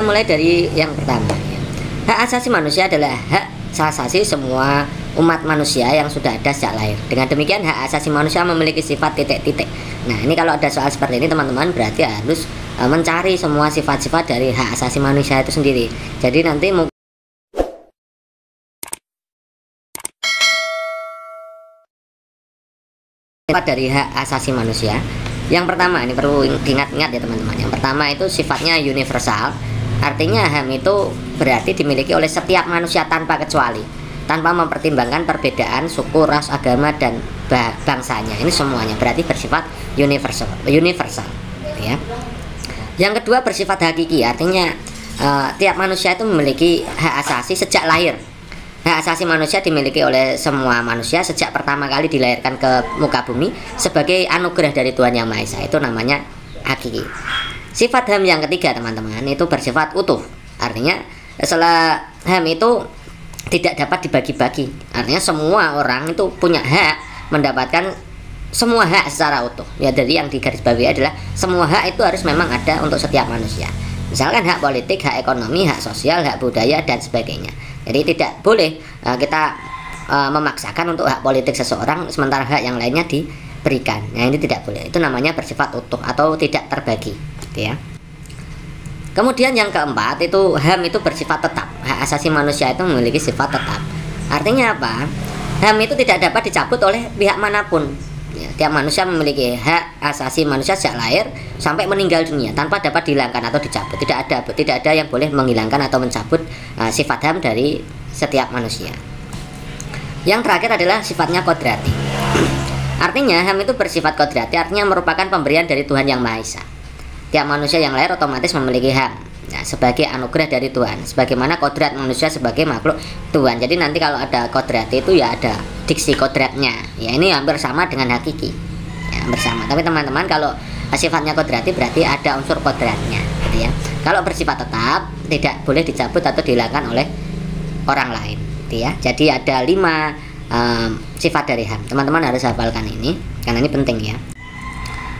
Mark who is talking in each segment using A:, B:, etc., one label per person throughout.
A: Mulai dari yang pertama ya. Hak asasi manusia adalah hak asasi semua umat manusia yang sudah ada sejak lahir. Dengan demikian hak asasi manusia memiliki sifat titik-titik. Nah, ini kalau ada soal seperti ini teman-teman berarti harus mencari semua sifat-sifat dari hak asasi manusia itu sendiri. Jadi nanti sifat dari hak asasi manusia. Yang pertama, ini perlu diingat-ingat ya teman-teman. Yang pertama itu sifatnya universal. Artinya HAM itu berarti dimiliki oleh setiap manusia tanpa kecuali, tanpa mempertimbangkan perbedaan suku, ras, agama, dan bangsanya. Ini semuanya berarti bersifat universal ya. Yang kedua bersifat hakiki, artinya tiap manusia itu memiliki hak asasi sejak lahir. Hak asasi manusia dimiliki oleh semua manusia sejak pertama kali dilahirkan ke muka bumi sebagai anugerah dari Tuhan Yang Maha Esa. Itu namanya hakiki. Sifat HAM yang ketiga teman-teman itu bersifat utuh. Artinya setelah HAM itu tidak dapat dibagi-bagi. Artinya semua orang itu punya hak mendapatkan semua hak secara utuh. Ya, dari yang digarisbawahi adalah semua hak itu harus memang ada untuk setiap manusia. Misalkan hak politik, hak ekonomi, hak sosial, hak budaya, dan sebagainya. Jadi tidak boleh kita memaksakan untuk hak politik seseorang sementara hak yang lainnya diberikan. Nah, ini tidak boleh. Itu namanya bersifat utuh atau tidak terbagi, gitu ya. Kemudian yang keempat itu HAM itu bersifat tetap. Hak asasi manusia itu memiliki sifat tetap. Artinya apa? HAM itu tidak dapat dicabut oleh pihak manapun. Ya, tiap manusia memiliki hak asasi manusia sejak lahir sampai meninggal dunia tanpa dapat dihilangkan atau dicabut. Tidak ada yang boleh menghilangkan atau mencabut sifat HAM dari setiap manusia. Yang terakhir adalah sifatnya kodrati. Artinya HAM itu bersifat kodrati, artinya merupakan pemberian dari Tuhan Yang Maha Esa. Tiap manusia yang lahir otomatis memiliki HAM. Nah, sebagai anugerah dari Tuhan, sebagaimana kodrat manusia sebagai makhluk Tuhan. Jadi nanti kalau ada kodrat itu ya ada diksi kodratnya. Ya, ini hampir sama dengan hakiki. Ya, hampir sama. Tapi teman-teman kalau sifatnya kodrati berarti ada unsur kodratnya, gitu ya. Kalau bersifat tetap tidak boleh dicabut atau dihilangkan oleh orang lain, gitu ya. Jadi ada 5 sifat dari HAM. Teman-teman harus hafalkan ini karena ini penting ya.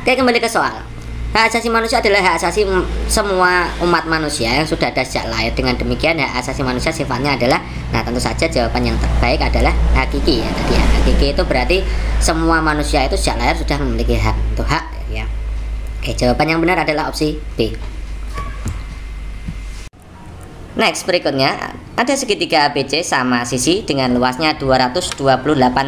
A: Oke, kembali ke soal. Hak asasi manusia adalah hak asasi semua umat manusia yang sudah ada sejak lahir. Dengan demikian hak asasi manusia sifatnya adalah, nah tentu saja jawaban yang terbaik adalah hakiki ya tadi ya. Hakiki itu berarti semua manusia itu sejak lahir sudah memiliki hak. Itu hak ya. Oke, jawaban yang benar adalah opsi B. Next, berikutnya ada segitiga ABC sama sisi dengan luasnya 228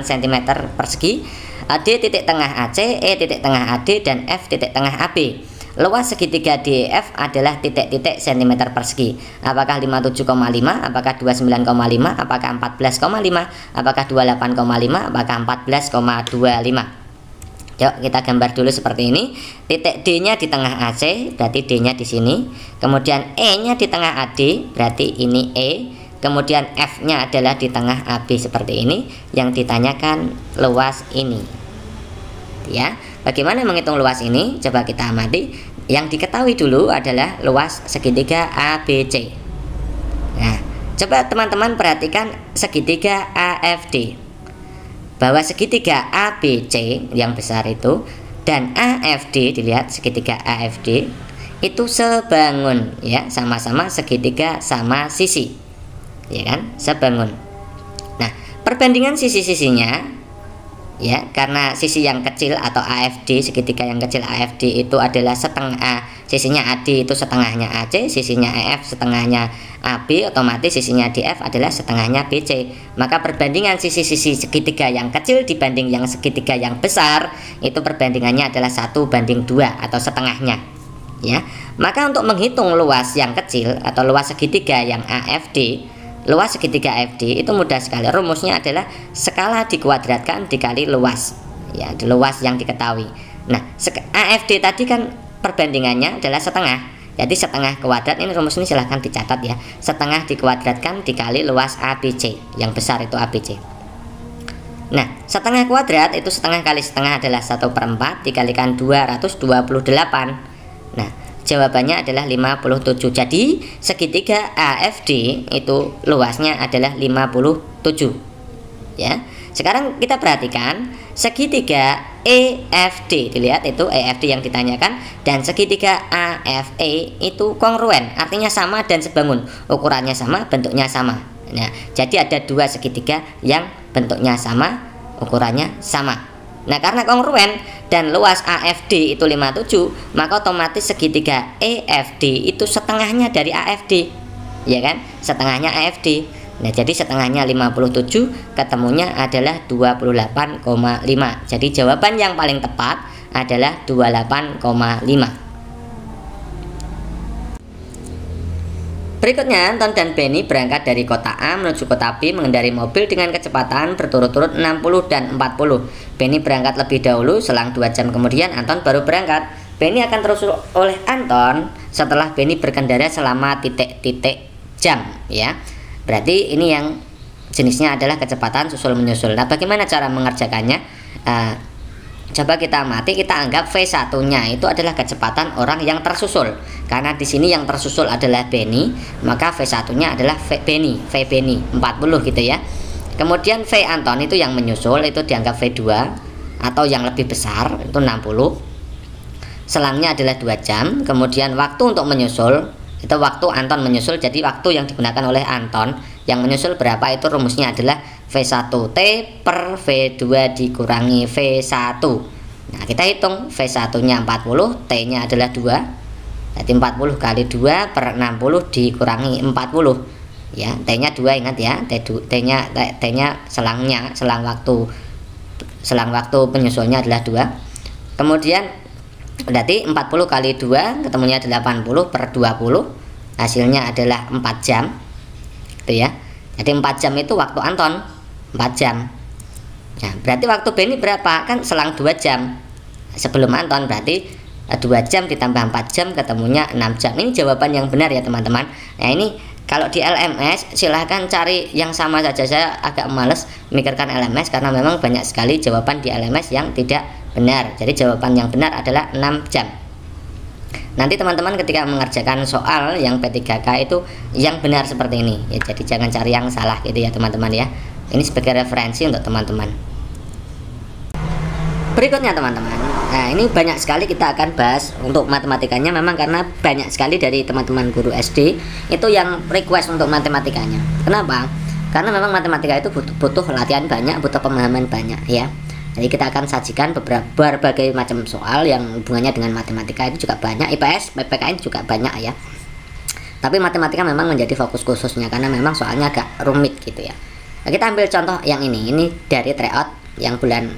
A: cm persegi. D titik tengah AC, E titik tengah AD, dan F titik tengah AB. Luas segitiga DEF adalah titik-titik cm persegi. Apakah 57,5, apakah 29,5, apakah 14,5, apakah 28,5, apakah 14,25. Yuk kita gambar dulu seperti ini. Titik D-nya di tengah AC, berarti D-nya di sini. Kemudian E-nya di tengah AD, berarti ini E. Kemudian F-nya adalah di tengah AB seperti ini. Yang ditanyakan luas ini. Ya, bagaimana menghitung luas ini? Coba kita amati. Yang diketahui dulu adalah luas segitiga ABC. Nah, coba teman-teman perhatikan segitiga AFD. Bahwa segitiga ABC yang besar itu dan AFD, dilihat segitiga AFD itu sebangun ya, sama-sama segitiga sama sisi. Ya kan? Sebangun. Nah, perbandingan sisi-sisinya ya, karena sisi yang kecil atau AFD, segitiga yang kecil AFD itu adalah setengah, sisinya AD itu setengahnya AC, sisinya EF setengahnya AB, otomatis sisinya DF adalah setengahnya BC. Maka perbandingan sisi-sisi segitiga yang kecil dibanding yang segitiga yang besar itu perbandingannya adalah 1:2 atau setengahnya ya. Maka untuk menghitung luas yang kecil atau luas segitiga yang AFD, luas segitiga AFD itu mudah sekali. Rumusnya adalah skala dikuadratkan dikali luas. Ya, luas yang diketahui. Nah, AFD tadi kan perbandingannya adalah setengah. Jadi setengah kuadrat, ini rumus ini silahkan dicatat ya. Setengah dikuadratkan dikali luas ABC. Yang besar itu ABC. Nah, setengah kuadrat itu setengah kali setengah adalah 1/4 dikalikan 228. Nah, jawabannya adalah 57. Jadi segitiga AFD itu luasnya adalah 57. Ya. Sekarang kita perhatikan segitiga EFD. Dilihat itu EFD yang ditanyakan, dan segitiga AFE itu kongruen, artinya sama dan sebangun, ukurannya sama, bentuknya sama. Nah, jadi ada dua segitiga yang bentuknya sama, ukurannya sama. Nah, karena kongruen dan luas AFD itu 57, maka otomatis segitiga EFD itu setengahnya dari AFD, ya kan? Setengahnya AFD. Nah, jadi setengahnya 57, ketemunya adalah 28,5. Jadi jawaban yang paling tepat adalah 28,5. Berikutnya, Anton dan Benny berangkat dari kota A menuju kota B mengendarai mobil dengan kecepatan berturut-turut 60 dan 40. Benny berangkat lebih dahulu, selang 2 jam kemudian Anton baru berangkat. Benny akan terus oleh Anton setelah Benny berkendara selama titik-titik jam, ya. Berarti ini yang jenisnya adalah kecepatan susul menyusul. Nah, bagaimana cara mengerjakannya? Coba kita amati, kita anggap V1-nya itu adalah kecepatan orang yang tersusul. Karena di sini yang tersusul adalah Benny, maka V1-nya adalah V Benny 40 gitu ya. Kemudian V Anton itu yang menyusul, itu dianggap V2 atau yang lebih besar itu 60. Selangnya adalah 2 jam. Kemudian waktu untuk menyusul itu waktu Anton menyusul, jadi waktu yang digunakan oleh Anton yang menyusul berapa, itu rumusnya adalah V1T per V2 dikurangi V1. Nah, kita hitung V1 nya 40, T nya adalah 2, jadi 40 kali 2 per 60 dikurangi 40, ya. T nya 2, ingat ya, T nya selang waktu penyusulnya adalah 2. Kemudian berarti 40 kali 2 ketemunya 80 per 20, hasilnya adalah 4 jam gitu ya. Jadi 4 jam itu waktu Anton, 4 jam. Nah, berarti waktu Benny berapa? Kan selang 2 jam sebelum Anton, berarti 2 jam ditambah 4 jam ketemunya 6 jam. Ini jawaban yang benar ya teman-teman. Nah, ini kalau di LMS silahkan cari yang sama saja. Saya agak males memikirkan LMS karena memang banyak sekali jawaban di LMS yang tidak benar. Jadi jawaban yang benar adalah 6 jam. Nanti teman-teman ketika mengerjakan soal yang P3K itu yang benar seperti ini ya, jadi jangan cari yang salah gitu ya teman-teman ya. Ini sebagai referensi untuk teman-teman. Berikutnya teman-teman, nah ini banyak sekali kita akan bahas untuk matematikanya, memang karena banyak sekali dari teman-teman guru SD itu yang request untuk matematikanya. Kenapa? Karena memang matematika itu butuh latihan banyak, butuh pemahaman banyak ya. Jadi kita akan sajikan berbagai macam soal yang hubungannya dengan matematika, itu juga banyak, IPS, PPKN juga banyak ya. Tapi matematika memang menjadi fokus khususnya karena memang soalnya agak rumit gitu ya. Nah, kita ambil contoh yang ini dari tryout yang bulan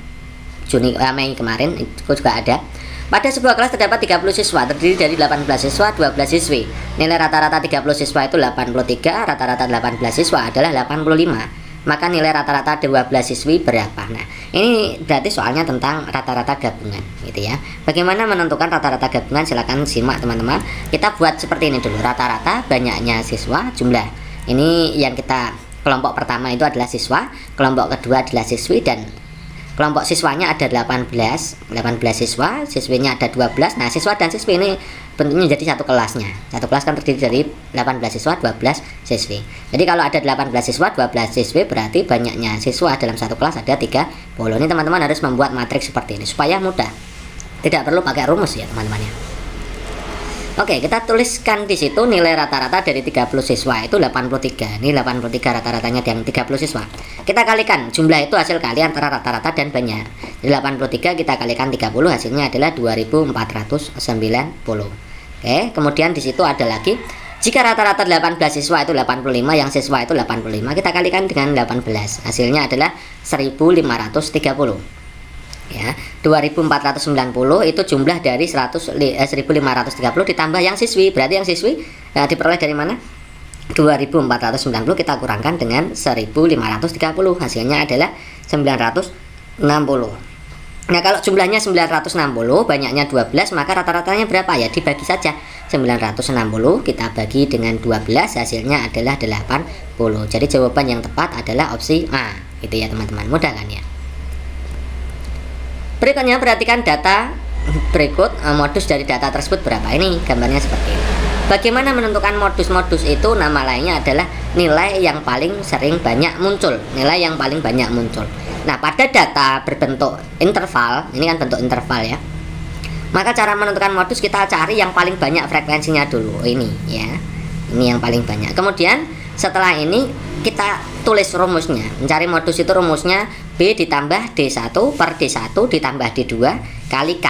A: Mei kemarin, itu juga ada. Pada sebuah kelas terdapat 30 siswa, terdiri dari 18 siswa, 12 siswi. Nilai rata-rata 30 siswa itu 83, rata-rata 18 siswa adalah 85. Maka nilai rata-rata 12 siswi berapa? Nah, ini berarti soalnya tentang rata-rata gabungan gitu ya. Bagaimana menentukan rata-rata gabungan? Silakan simak teman-teman. Kita buat seperti ini dulu. Rata-rata banyaknya siswa, jumlah. Ini yang kita kelompok pertama itu adalah siswa, kelompok kedua adalah siswi, dan kelompok siswanya ada 18 siswa, siswinya ada 12. Nah, siswa dan siswi ini bentuknya jadi satu kelasnya. Satu kelas kan terdiri dari 18 siswa, 12 siswi. Jadi kalau ada 18 siswa, 12 siswi, berarti banyaknya siswa dalam satu kelas ada 30. Ini teman-teman harus membuat matriks seperti ini supaya mudah. Tidak perlu pakai rumus ya, teman-teman ya. Oke, kita tuliskan di situ nilai rata-rata dari 30 siswa itu 83. Ini 83 rata-ratanya yang 30 siswa. Kita kalikan, jumlah itu hasil kali antara rata-rata dan banyak. Jadi 83 kita kalikan 30, hasilnya adalah 2490. Oke, kemudian di situ ada lagi, jika rata-rata 18 siswa itu 85, yang siswa itu 85, kita kalikan dengan 18, hasilnya adalah 1530. Ya, 2490 itu jumlah dari 1530 ditambah yang siswi. Berarti yang siswi diperoleh dari mana? 2490 kita kurangkan dengan 1530, hasilnya adalah 960. Nah, kalau jumlahnya 960, banyaknya 12, maka rata-ratanya berapa ya? Dibagi saja. 960 kita bagi dengan 12, hasilnya adalah 80. Jadi jawaban yang tepat adalah opsi A. Gitu ya teman-teman. Mudah kan ya? Berikutnya perhatikan data berikut modus dari data tersebut berapa. Ini gambarnya seperti ini. Bagaimana menentukan modus-modus itu? Nama lainnya adalah nilai yang paling sering banyak muncul, nilai yang paling banyak muncul. Nah, pada data berbentuk interval, ini kan bentuk interval ya, maka cara menentukan modus kita cari yang paling banyak frekuensinya dulu. Ini ya, ini yang paling banyak. Kemudian setelah ini kita tulis rumusnya. Mencari modus itu rumusnya B ditambah D1 per D1 ditambah D2 kali K.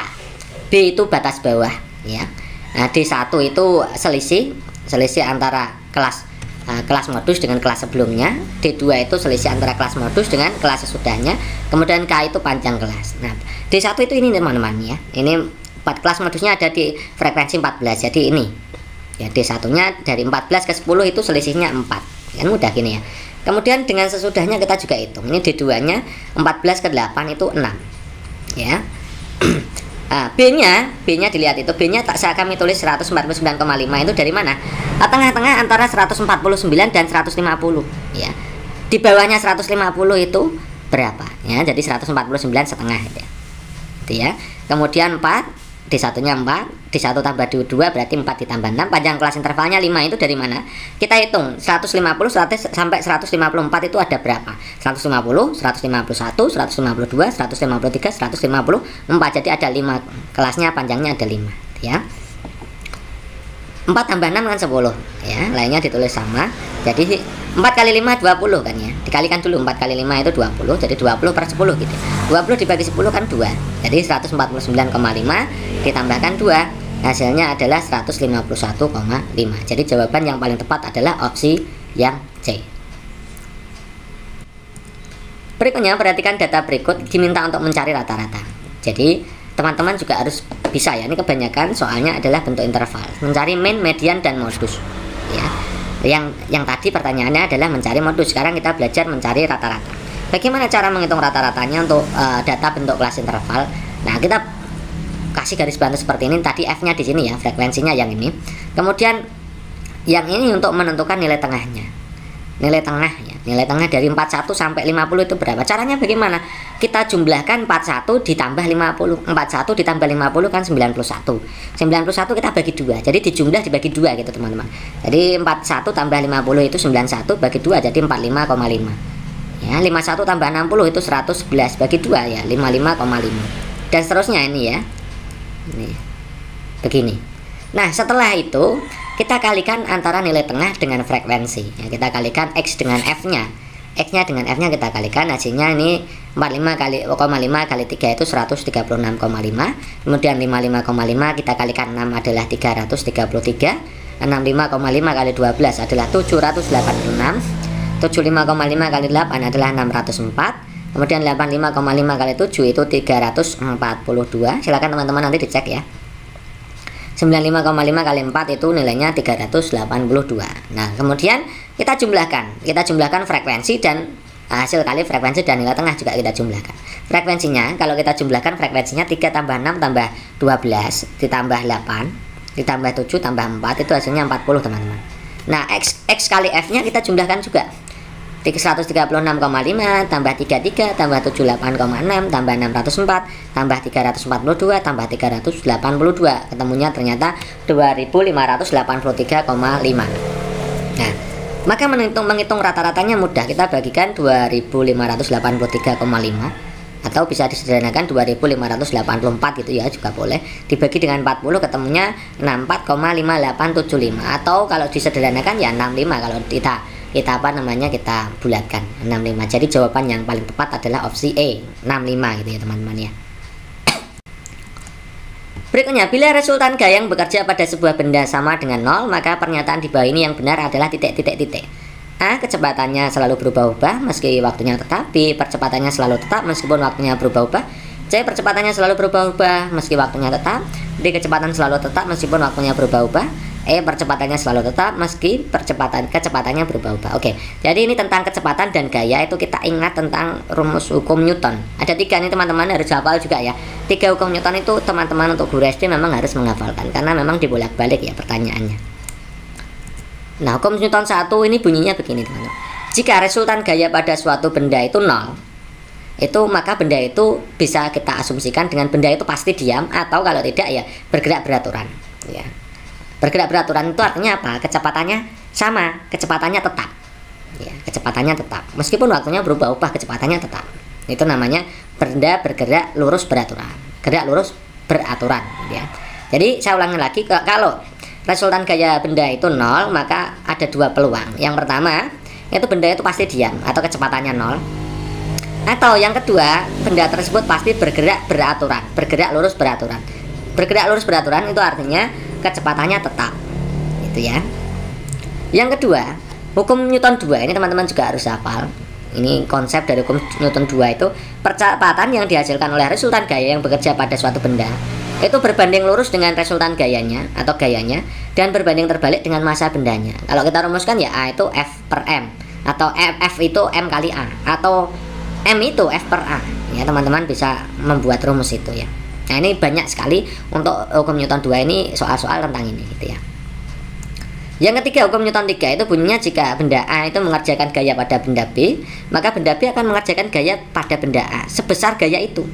A: B itu batas bawah ya. Nah, D1 itu selisih antara kelas modus dengan kelas sebelumnya. D2 itu selisih antara kelas modus dengan kelas sesudahnya. Kemudian K itu panjang kelas. Nah, D1 itu ini teman-teman ya. Ini kelas modusnya ada di frekuensi 14. Jadi ini ya, D1-nya dari 14 ke 10 itu selisihnya 4. Kan mudah gini ya. Kemudian dengan sesudahnya kita juga hitung. Ini D2-nya 14 ke 8 itu 6. Ya. B-nya dilihat itu. B-nya kami tulis 149,5 itu dari mana? Tengah-tengah antara 149 dan 150 ya. Di bawahnya 150 itu berapa? Ya, jadi 149 setengah ya. Itu ya. Kemudian 4, D1-nya 4, D1 tambah D2 berarti 4 ditambah 6, panjang kelas intervalnya 5 itu dari mana? Kita hitung 150 sampai 154 itu ada berapa? 150, 151, 152, 153, 154. Jadi ada 5 kelasnya, panjangnya ada 5 ya. 4 tambah 6 kan 10 ya, lainnya ditulis sama. Jadi 4 kali 5 20 kan ya, dikalikan dulu 4 kali 5 itu 20, jadi 20 per 10 gitu. 20 dibagi 10 kan 2, jadi 149,5 ditambahkan 2, hasilnya adalah 151,5. Jadi jawaban yang paling tepat adalah opsi yang C. Berikutnya perhatikan data berikut, diminta untuk mencari rata-rata. Jadi teman-teman juga harus bisa ya, ini kebanyakan soalnya adalah bentuk interval, mencari mean, median, dan modus ya. Yang tadi pertanyaannya adalah mencari modus, sekarang kita belajar mencari rata-rata. Bagaimana cara menghitung rata-ratanya untuk data bentuk kelas interval? Nah, kita kasih garis bantu seperti ini. Tadi F-nya di sini ya, frekuensinya yang ini. Kemudian yang ini untuk menentukan nilai tengahnya. Nilai tengah ya, nilai tengah dari 41 sampai 50 itu berapa? Caranya bagaimana? Kita jumlahkan 41 ditambah 50. 41 ditambah 50 kan 91. 91 kita bagi 2. Jadi dijumlah dibagi 2 gitu, teman-teman. Jadi 41 tambah 50 itu 91 bagi 2 jadi 45,5. Ya, 51 tambah 60 itu 111 bagi 2 ya, 55,5. Dan seterusnya ini ya. Ini. Begini. Nah, setelah itu kita kalikan antara nilai tengah dengan frekuensi ya, kita kalikan X dengan F-nya. X-nya dengan F-nya kita kalikan, hasilnya ini 45 kali 0,5 kali 3 itu 136,5. Kemudian 55,5 kita kalikan 6 adalah 333. 65,5 kali 12 adalah 786. 75,5 kali 8 adalah 604. Kemudian 85,5 kali 7 itu 342. Silakan teman-teman nanti dicek ya. 95,5 kali 4 itu nilainya 382. Nah, kemudian kita jumlahkan frekuensi dan hasil kali frekuensi dan nilai tengah juga kita jumlahkan. Frekuensinya kalau kita jumlahkan frekuensinya 3 tambah 6 tambah 12 ditambah 8 ditambah 7 tambah 4 itu hasilnya 40, teman-teman. Nah, X kali F-nya kita jumlahkan juga. 136,5 tambah 33 tambah 78,6 tambah 604 tambah 342 tambah 382, ketemunya ternyata 2583,5. Nah, maka menghitung rata-ratanya mudah. Kita bagikan 2583,5 atau bisa disederhanakan 2584 gitu ya, juga boleh dibagi dengan 40 ketemunya 64,5875, atau kalau disederhanakan ya 65 kalau kita bulatkan 65. Jadi jawaban yang paling tepat adalah opsi E, 65 gitu ya, teman-teman ya. Berikutnya, bila resultan gayang bekerja pada sebuah benda sama dengan 0, maka pernyataan di bawah ini yang benar adalah titik. A. Kecepatannya selalu berubah-ubah meski waktunya tetap. B. Percepatannya selalu tetap meskipun waktunya berubah-ubah. C. Percepatan selalu berubah-ubah meski waktunya tetap. D. Kecepatan selalu tetap meskipun waktunya berubah-ubah. E. Percepatannya selalu tetap meski kecepatannya berubah-ubah. Oke, jadi ini tentang kecepatan dan gaya. Itu kita ingat tentang rumus hukum Newton. Ada 3 nih, teman-teman harus hafal juga ya. 3 hukum Newton itu teman-teman untuk guru SD memang harus menghafalkan, karena memang dibolak-balik ya pertanyaannya. Nah, hukum Newton 1 ini bunyinya begini, teman-teman. Jika resultan gaya pada suatu benda itu 0, itu maka benda itu bisa kita asumsikan dengan benda itu pasti diam, atau kalau tidak ya bergerak beraturan ya. Bergerak beraturan itu artinya apa? Kecepatannya sama, kecepatannya tetap ya, kecepatannya tetap meskipun waktunya berubah-ubah, kecepatannya tetap. Itu namanya benda bergerak lurus beraturan, gerak lurus beraturan ya. Jadi saya ulangi lagi, kalau resultan gaya benda itu 0, maka ada dua peluang. Yang pertama itu benda itu pasti diam atau kecepatannya 0, atau yang kedua benda tersebut pasti bergerak beraturan, bergerak lurus beraturan. Bergerak lurus beraturan itu artinya kecepatannya tetap, itu ya. Yang kedua, hukum Newton 2 ini teman-teman juga harus hafal. Ini konsep dari hukum Newton 2 itu percepatan yang dihasilkan oleh resultan gaya yang bekerja pada suatu benda itu berbanding lurus dengan resultan gayanya atau gayanya, dan berbanding terbalik dengan massa bendanya. Kalau kita rumuskan ya A itu F per M, atau F itu M kali A, atau M itu F per A ya, teman-teman bisa membuat rumus itu ya. Nah ini banyak sekali untuk hukum Newton 2 ini, soal-soal tentang ini gitu ya. Yang ketiga, hukum Newton 3 itu bunyinya jika benda A itu mengerjakan gaya pada benda B, maka benda B akan mengerjakan gaya pada benda A sebesar gaya itu.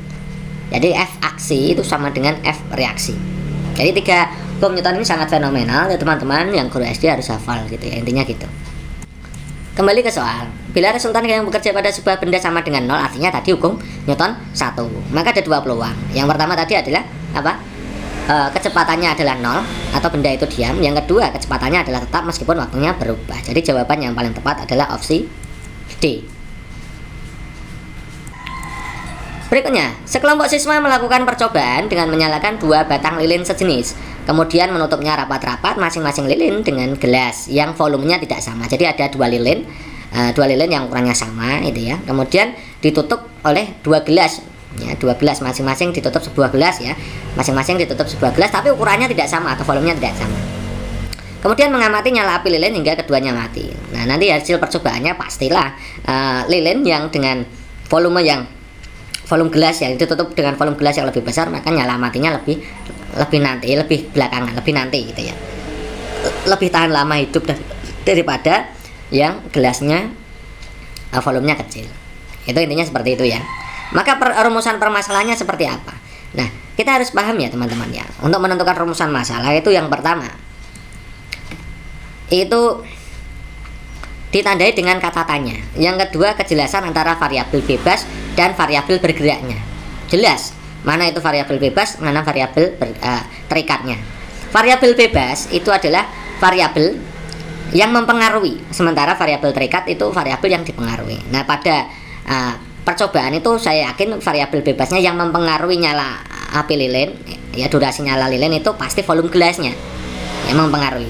A: Jadi F aksi itu sama dengan F reaksi. Jadi tiga hukum Newton ini sangat fenomenal ya teman-teman, yang guru SD harus hafal gitu ya, intinya gitu. Kembali ke soal, bila resultan yang bekerja pada sebuah benda sama dengan 0, artinya tadi hukum Newton 1, maka ada dua peluang. Yang pertama tadi adalah apa? Kecepatannya adalah 0 atau benda itu diam. Yang kedua, kecepatannya adalah tetap meskipun waktunya berubah. Jadi jawaban yang paling tepat adalah opsi D. Berikutnya, sekelompok siswa melakukan percobaan dengan menyalakan dua batang lilin sejenis, kemudian menutupnya rapat-rapat masing-masing lilin dengan gelas yang volumenya tidak sama. Jadi ada dua lilin yang ukurannya sama itu ya. Kemudian ditutup oleh dua gelas ya, dua gelas masing-masing ditutup sebuah gelas ya, masing-masing ditutup sebuah gelas tapi ukurannya tidak sama atau volumenya tidak sama. Kemudian mengamati nyala api lilin hingga keduanya mati. Nah nanti hasil percobaannya pastilah lilin yang dengan volume gelas yang ditutup dengan volume gelas yang lebih besar, maka nyala matinya lebih belakangan, lebih nanti gitu ya, lebih tahan lama hidup daripada yang gelasnya volumenya kecil. Itu intinya seperti itu ya. Maka rumusan permasalahannya seperti apa? Nah, kita harus paham ya teman-teman ya. Untuk menentukan rumusan masalah itu yang pertama itu ditandai dengan kata tanya. Yang kedua, kejelasan antara variabel bebas dan variabel bergeraknya. Jelas mana itu variabel bebas, mana variabel terikatnya. Variabel bebas itu adalah variabel yang mempengaruhi, sementara variabel terikat itu variabel yang dipengaruhi. Nah, pada percobaan itu saya yakin variabel bebasnya yang mempengaruhi nyala api lilin ya, durasi nyala lilin itu pasti volume gelasnya yang mempengaruhi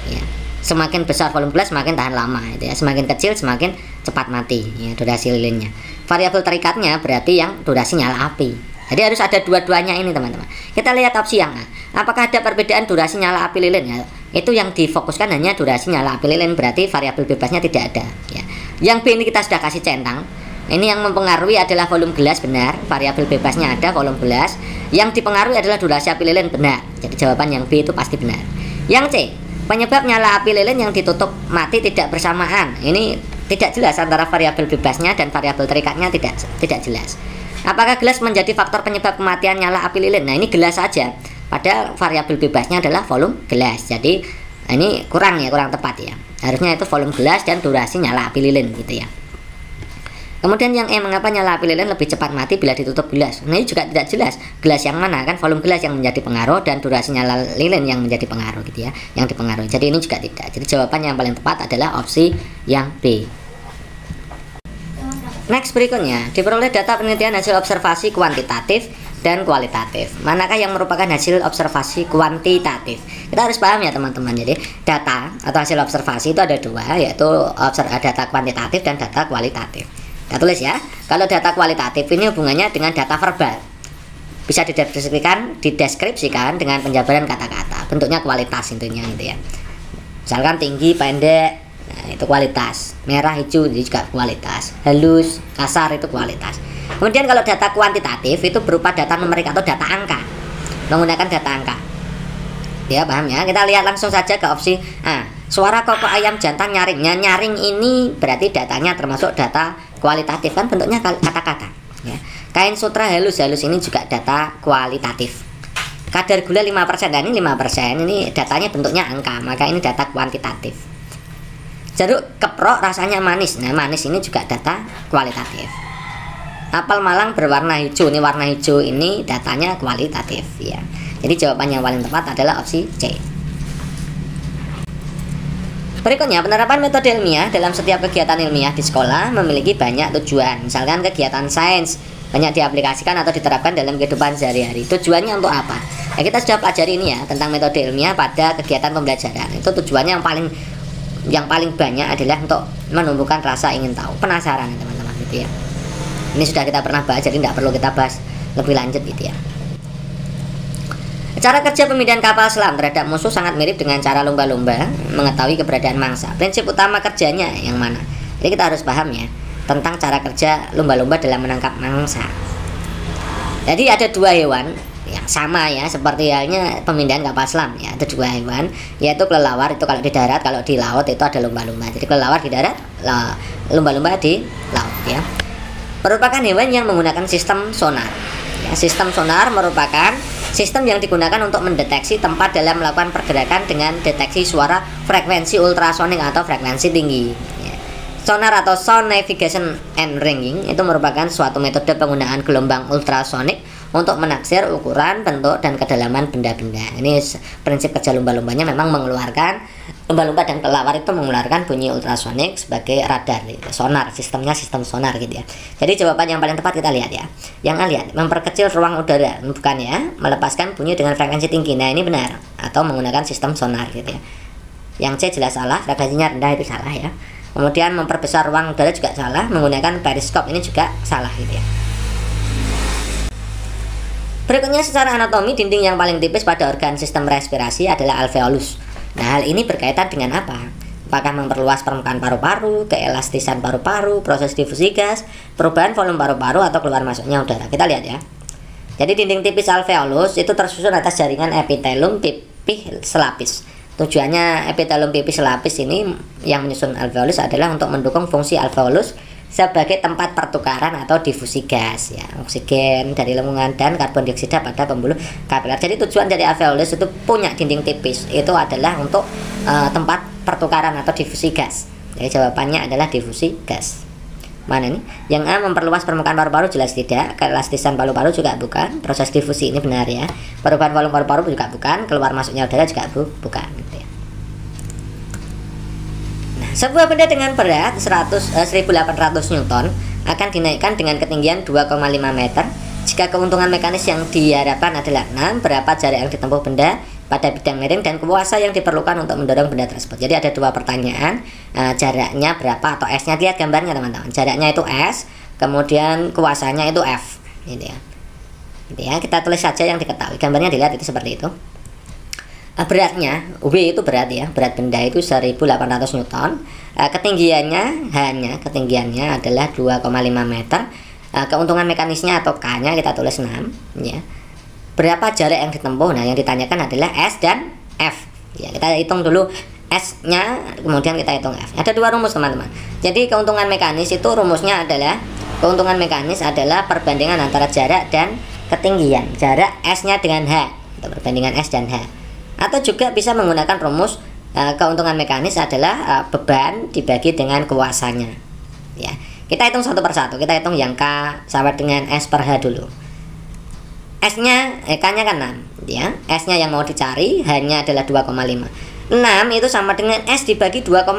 A: ya. Semakin besar volume gelas semakin tahan lama itu ya, semakin kecil semakin cepat mati ya durasi lilinnya. Variabel terikatnya berarti yang durasi nyala api. Jadi harus ada dua-duanya ini teman-teman. Kita lihat opsi yang A. Apakah ada perbedaan durasi nyala api lilin ya? Itu yang difokuskan hanya durasi nyala api lilin, berarti variabel bebasnya tidak ada ya. Yang B ini kita sudah kasih centang. Ini yang mempengaruhi adalah volume gelas, benar. Variabel bebasnya ada, volume gelas. Yang dipengaruhi adalah durasi api lilin, benar. Jadi jawaban yang B itu pasti benar. Yang C, penyebab nyala api lilin yang ditutup mati tidak bersamaan. Ini tidak jelas antara variabel bebasnya dan variabel terikatnya, tidak jelas. Apakah gelas menjadi faktor penyebab kematian nyala api lilin? Nah, ini gelas saja. Padahal variabel bebasnya adalah volume gelas. Jadi ini kurang tepat ya. Harusnya itu volume gelas dan durasi nyala api lilin gitu ya. Kemudian yang E, mengapa nyala api lilin lebih cepat mati bila ditutup gelas? Nah, ini juga tidak jelas. Gelas yang mana, kan volume gelas yang menjadi pengaruh dan durasi nyala lilin yang menjadi pengaruh gitu ya, yang dipengaruhi. Jadi ini juga tidak. Jadi jawaban yang paling tepat adalah opsi yang B. Next, berikutnya diperoleh data penelitian hasil observasi kuantitatif dan kualitatif. Manakah yang merupakan hasil observasi kuantitatif? Kita harus paham ya teman-teman. Jadi data atau hasil observasi itu ada dua, yaitu data kuantitatif dan data kualitatif. Kita tulis ya. Kalau data kualitatif ini hubungannya dengan data verbal, bisa dideskripsikan dengan penjabaran kata-kata. Bentuknya kualitas intinya gitu ya. Misalkan tinggi, pendek, nah, itu kualitas. Merah, hijau, itu juga kualitas. Halus, kasar, itu kualitas. Kemudian kalau data kuantitatif itu berupa data numerik atau data angka, menggunakan data angka. Ya, paham ya? Kita lihat langsung saja ke opsi A. Suara kokok ayam jantan nyaring. Nyaring ini berarti datanya termasuk data kualitatif, kan bentuknya kata-kata Kain sutra halus ini juga data kualitatif. Kadar gula 5%, dan ini 5%, ini datanya bentuknya angka, maka ini data kuantitatif. Jeruk keprok rasanya manis, nah manis ini juga data kualitatif. Apel Malang berwarna hijau, ini warna hijau ini datanya kualitatif ya. Jadi jawaban yang paling tepat adalah opsi C. Berikutnya, penerapan metode ilmiah dalam setiap kegiatan ilmiah di sekolah memiliki banyak tujuan. Misalkan kegiatan sains banyak diaplikasikan atau diterapkan dalam kehidupan sehari-hari. Tujuannya untuk apa? Ya, kita sudah pelajari ini ya tentang metode ilmiah pada kegiatan pembelajaran. Itu tujuannya yang paling banyak adalah untuk menumbuhkan rasa ingin tahu, penasaran teman-teman gitu ya. Ini sudah kita pernah bahas, jadi tidak perlu kita bahas lebih lanjut gitu ya. Cara kerja pemindahan kapal selam terhadap musuh sangat mirip dengan cara lumba-lumba mengetahui keberadaan mangsa. Prinsip utama kerjanya yang mana? Jadi kita harus paham ya tentang cara kerja lumba-lumba dalam menangkap mangsa. Jadi ada dua hewan yang sama ya, seperti halnya pemindahan kapal selam ya. Ada dua hewan, yaitu kelelawar itu kalau di darat, kalau di laut itu ada lumba-lumba. Jadi kelelawar di darat, lumba-lumba di laut ya. Merupakan hewan yang menggunakan sistem sonar. Ya, sistem sonar merupakan sistem yang digunakan untuk mendeteksi tempat dalam melakukan pergerakan dengan deteksi suara frekuensi ultrasonik atau frekuensi tinggi. Ya. Sonar atau sound navigation and ringing itu merupakan suatu metode penggunaan gelombang ultrasonik untuk menaksir ukuran, bentuk, dan kedalaman benda-benda. Ini prinsip kerja lumba-lumbanya memang mengeluarkan, lumba-lumba dan kelelawar itu mengeluarkan bunyi ultrasonik sebagai radar, gitu. Sonar, sistemnya sistem sonar gitu ya. Jadi jawaban yang paling tepat kita lihat ya. Yang A lihat, memperkecil ruang udara, bukan ya, melepaskan bunyi dengan frekuensi tinggi. Nah ini benar, atau menggunakan sistem sonar gitu ya. Yang C jelas salah, frekuensinya rendah itu salah ya. Kemudian memperbesar ruang udara juga salah, menggunakan periskop ini juga salah gitu ya. Berikutnya secara anatomi, dinding yang paling tipis pada organ sistem respirasi adalah alveolus. Nah, hal ini berkaitan dengan apa? Apakah memperluas permukaan paru-paru, keelastisan paru-paru, proses difusi gas, perubahan volume paru-paru, atau keluar masuknya udara? Kita lihat ya. Jadi dinding tipis alveolus itu tersusun atas jaringan epitelium pipih selapis. Tujuannya epitelium pipih selapis ini yang menyusun alveolus adalah untuk mendukung fungsi alveolus sebagai tempat pertukaran atau difusi gas ya, oksigen dari lingkungan dan karbon dioksida pada pembuluh kapiler. Jadi tujuan dari alveolus itu punya dinding tipis itu adalah untuk tempat pertukaran atau difusi gas. Jadi jawabannya adalah difusi gas. Mana nih? Yang A memperluas permukaan paru-paru jelas tidak, keelastisan paru-paru juga bukan, proses difusi ini benar ya. Perubahan volume paru-paru juga bukan, keluar masuknya udara juga bukan gitu ya. Sebuah benda dengan berat 1800 Newton akan dinaikkan dengan ketinggian 2,5 meter jika keuntungan mekanis yang diharapkan adalah 6, berapa jarak yang ditempuh benda pada bidang miring dan kuasa yang diperlukan untuk mendorong benda tersebut. Jadi ada dua pertanyaan, jaraknya berapa atau S-nya, lihat gambarnya teman-teman. Jaraknya itu S, kemudian kuasanya itu F gitu ya. Gitu ya, kita tulis saja yang diketahui. Gambarnya dilihat itu seperti itu. Beratnya, W itu berat ya, berat benda itu 1800 Newton. Ketinggiannya adalah 2,5 meter. Keuntungan mekanisnya atau K-nya kita tulis 6 ya. Berapa jarak yang ditempuh? Nah, yang ditanyakan adalah S dan F. Ya, kita hitung dulu S-nya, kemudian kita hitung F. Ada dua rumus, teman-teman. Jadi keuntungan mekanis itu rumusnya adalah perbandingan antara jarak dan ketinggian. Jarak S-nya dengan H, atau perbandingan S dan H. Atau juga bisa menggunakan rumus keuntungan mekanis adalah beban dibagi dengan kuasanya ya. Kita hitung satu persatu, kita hitung yang K sama dengan S per H dulu. S-nya, K-nya kan 6 ya. S-nya yang mau dicari, H-nya adalah 2,5. 6 itu sama dengan S dibagi 2,5,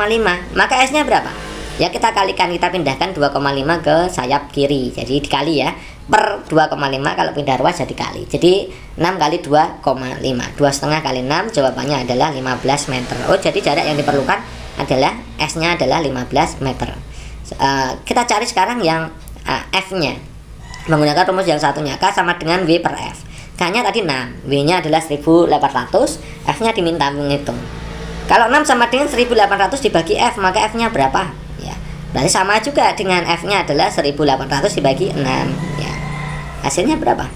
A: maka S-nya berapa? Ya kita kalikan, kita pindahkan 2,5 ke sayap kiri, jadi dikali ya, per 2,5 kalau pindah ruas jadi kali. Jadi 6 kali 2,5, 2,5 kali 6, jawabannya adalah 15 meter. Oh, jadi jarak yang diperlukan adalah S-nya adalah 15 meter. Kita cari sekarang yang F-nya menggunakan rumus yang satunya, K sama dengan W per F. K-nya tadi 6, W-nya adalah 1800, F-nya diminta menghitung. Kalau 6 sama dengan 1800 dibagi F, maka F-nya berapa? Berarti sama juga dengan F-nya adalah 1800 dibagi 6 ya. Hasilnya berapa?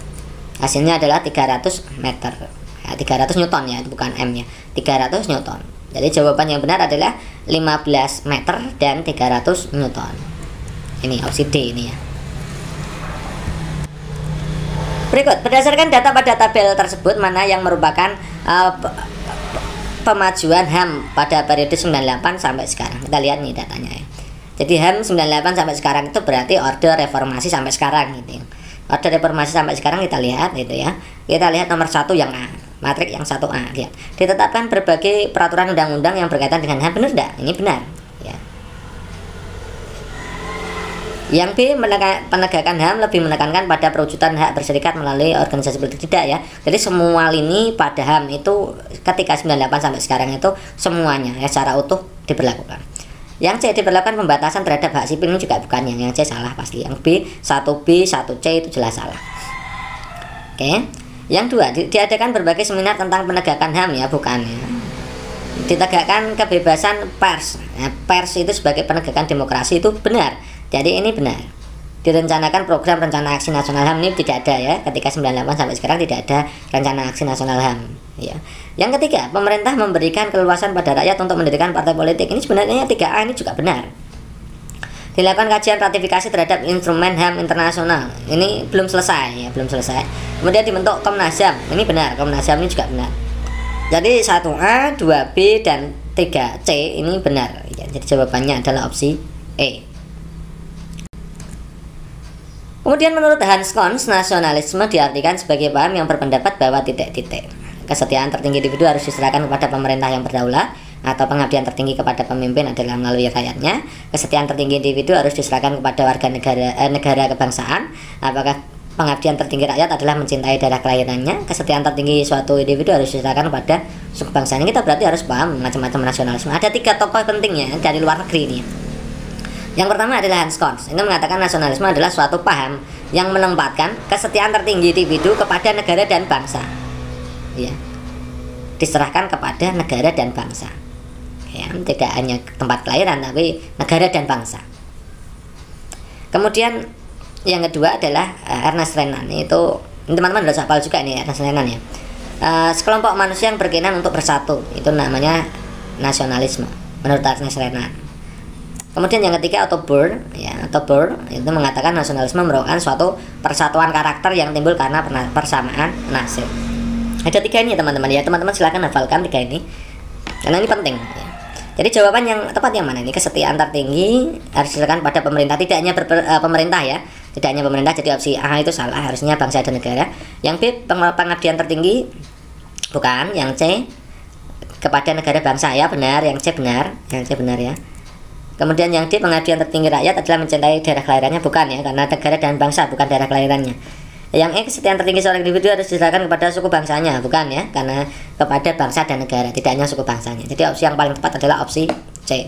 A: Hasilnya adalah 300 meter ya, 300 Newton ya, bukan M ya, 300 Newton. Jadi jawaban yang benar adalah 15 meter dan 300 Newton. Ini opsi D ini ya. Berikut, berdasarkan data pada tabel tersebut, mana yang merupakan pemajuan HAM pada periode 98 sampai sekarang. Kita lihat nih datanya ya. Jadi HAM 98 sampai sekarang itu berarti orde reformasi sampai sekarang gitu. Orde reformasi sampai sekarang kita lihat gitu ya. Kita lihat nomor 1 yang A, matrik yang 1A, lihat. Ditetapkan berbagai peraturan undang-undang yang berkaitan dengan HAM. Benar enggak? Ini benar ya. Yang B, penegakan HAM lebih menekankan pada perwujudan hak berserikat melalui organisasi politik. Tidak ya. Jadi semua lini pada HAM itu ketika 98 sampai sekarang itu semuanya ya secara utuh diberlakukan. Yang C, diberlakukan pembatasan terhadap hak sipil. Ini juga bukan yang C salah pasti. Yang B, 1B, 1C itu jelas salah. Oke. Yang 2, diadakan berbagai seminar tentang penegakan HAM ya, bukan ya. Ditegakkan kebebasan pers. Nah, pers itu sebagai penegakan demokrasi itu benar. Jadi ini benar. Direncanakan program rencana aksi nasional HAM, ini tidak ada ya. Ketika 98 sampai sekarang tidak ada rencana aksi nasional HAM ya. Yang ketiga, pemerintah memberikan keleluasan pada rakyat untuk mendirikan partai politik. Ini sebenarnya 3A ini juga benar. Dilakukan kajian ratifikasi terhadap instrumen HAM internasional. Ini belum selesai ya, belum selesai. Kemudian dibentuk Komnas HAM. Ini benar, Komnas HAM ini juga benar. Jadi 1A, 2B dan 3C ini benar ya. Jadi jawabannya adalah opsi E. Kemudian menurut Hans Cons, nasionalisme diartikan sebagai paham yang berpendapat bahwa titik-titik kesetiaan tertinggi individu harus diserahkan kepada pemerintah yang berdaulat, atau pengabdian tertinggi kepada pemimpin adalah melalui rakyatnya. Kesetiaan tertinggi individu harus diserahkan kepada warga negara kebangsaan. Apakah pengabdian tertinggi rakyat adalah mencintai daerah kelahirannya? Kesetiaan tertinggi suatu individu harus diserahkan kepada suku bangsanya. Kita berarti harus paham macam-macam nasionalisme. Ada 3 tokoh pentingnya dari luar negeri ini. Yang pertama adalah Hans Cons. Ini mengatakan nasionalisme adalah suatu paham yang menempatkan kesetiaan tertinggi individu kepada negara dan bangsa. Ya. Diserahkan kepada negara dan bangsa. Ya, tidak hanya tempat kelahiran tapi negara dan bangsa. Kemudian yang kedua adalah Ernest Renan. Itu teman-teman udah hafal juga nih Ernest Renan ya. Sekelompok manusia yang berkeinginan untuk bersatu, itu namanya nasionalisme menurut Ernest Renan. Kemudian yang ketiga Otto Bauer ya, Otto Bauer itu mengatakan nasionalisme merupakan suatu persatuan karakter yang timbul karena persamaan nasib. Ada 3 ini teman-teman ya, teman-teman silakan hafalkan 3 ini karena ini penting ya. Jadi jawaban yang tepat yang mana ini? Kesetiaan tertinggi harus diserahkan pada pemerintah, tidak hanya pemerintah ya, tidak hanya pemerintah. Jadi opsi A itu salah, harusnya bangsa dan negara. Yang B, pengabdian tertinggi bukan. Yang C, kepada negara bangsa ya, benar. Yang C benar, yang C benar ya. Kemudian yang D, pengabdian tertinggi rakyat adalah mencintai daerah kelahirannya, bukan ya, karena negara dan bangsa bukan daerah kelahirannya. Yang E, kesetiaan tertinggi seorang individu harus diserahkan kepada suku bangsanya, bukan ya, karena kepada bangsa dan negara, tidak hanya suku bangsanya. Jadi opsi yang paling tepat adalah opsi C.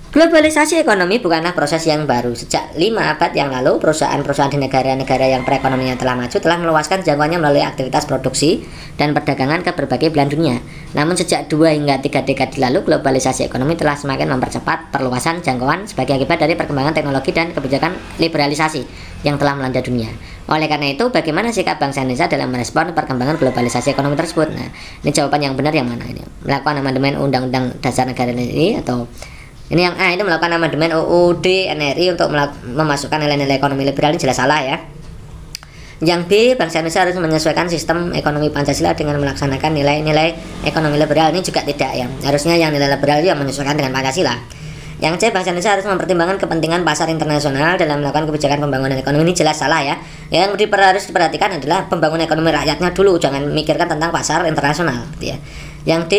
A: Globalisasi ekonomi bukanlah proses yang baru. Sejak 5 abad yang lalu, perusahaan-perusahaan di negara-negara yang perekonomiannya telah maju telah meluaskan jangkauannya melalui aktivitas produksi dan perdagangan ke berbagai belahan dunia. Namun sejak 2 hingga 3 dekade lalu, globalisasi ekonomi telah semakin mempercepat perluasan jangkauan sebagai akibat dari perkembangan teknologi dan kebijakan liberalisasi yang telah melanda dunia. Oleh karena itu, bagaimana sikap bangsa Indonesia dalam merespon perkembangan globalisasi ekonomi tersebut? Nah, ini jawaban yang benar yang mana ini? Melakukan amandemen Undang-Undang Dasar Negara NRI, atau ini yang A itu melakukan amandemen UUD NRI untuk memasukkan nilai-nilai ekonomi liberal, ini jelas salah ya. Yang B, bangsa Indonesia harus menyesuaikan sistem ekonomi Pancasila dengan melaksanakan nilai-nilai ekonomi liberal, ini juga tidak ya. Harusnya yang nilai liberal itu yang menyesuaikan dengan Pancasila. Yang C, bangsa Indonesia harus mempertimbangkan kepentingan pasar internasional dalam melakukan kebijakan pembangunan ekonomi, ini jelas salah ya. Yang harus diperhatikan adalah pembangunan ekonomi rakyatnya dulu, jangan memikirkan tentang pasar internasional gitu ya. Yang D,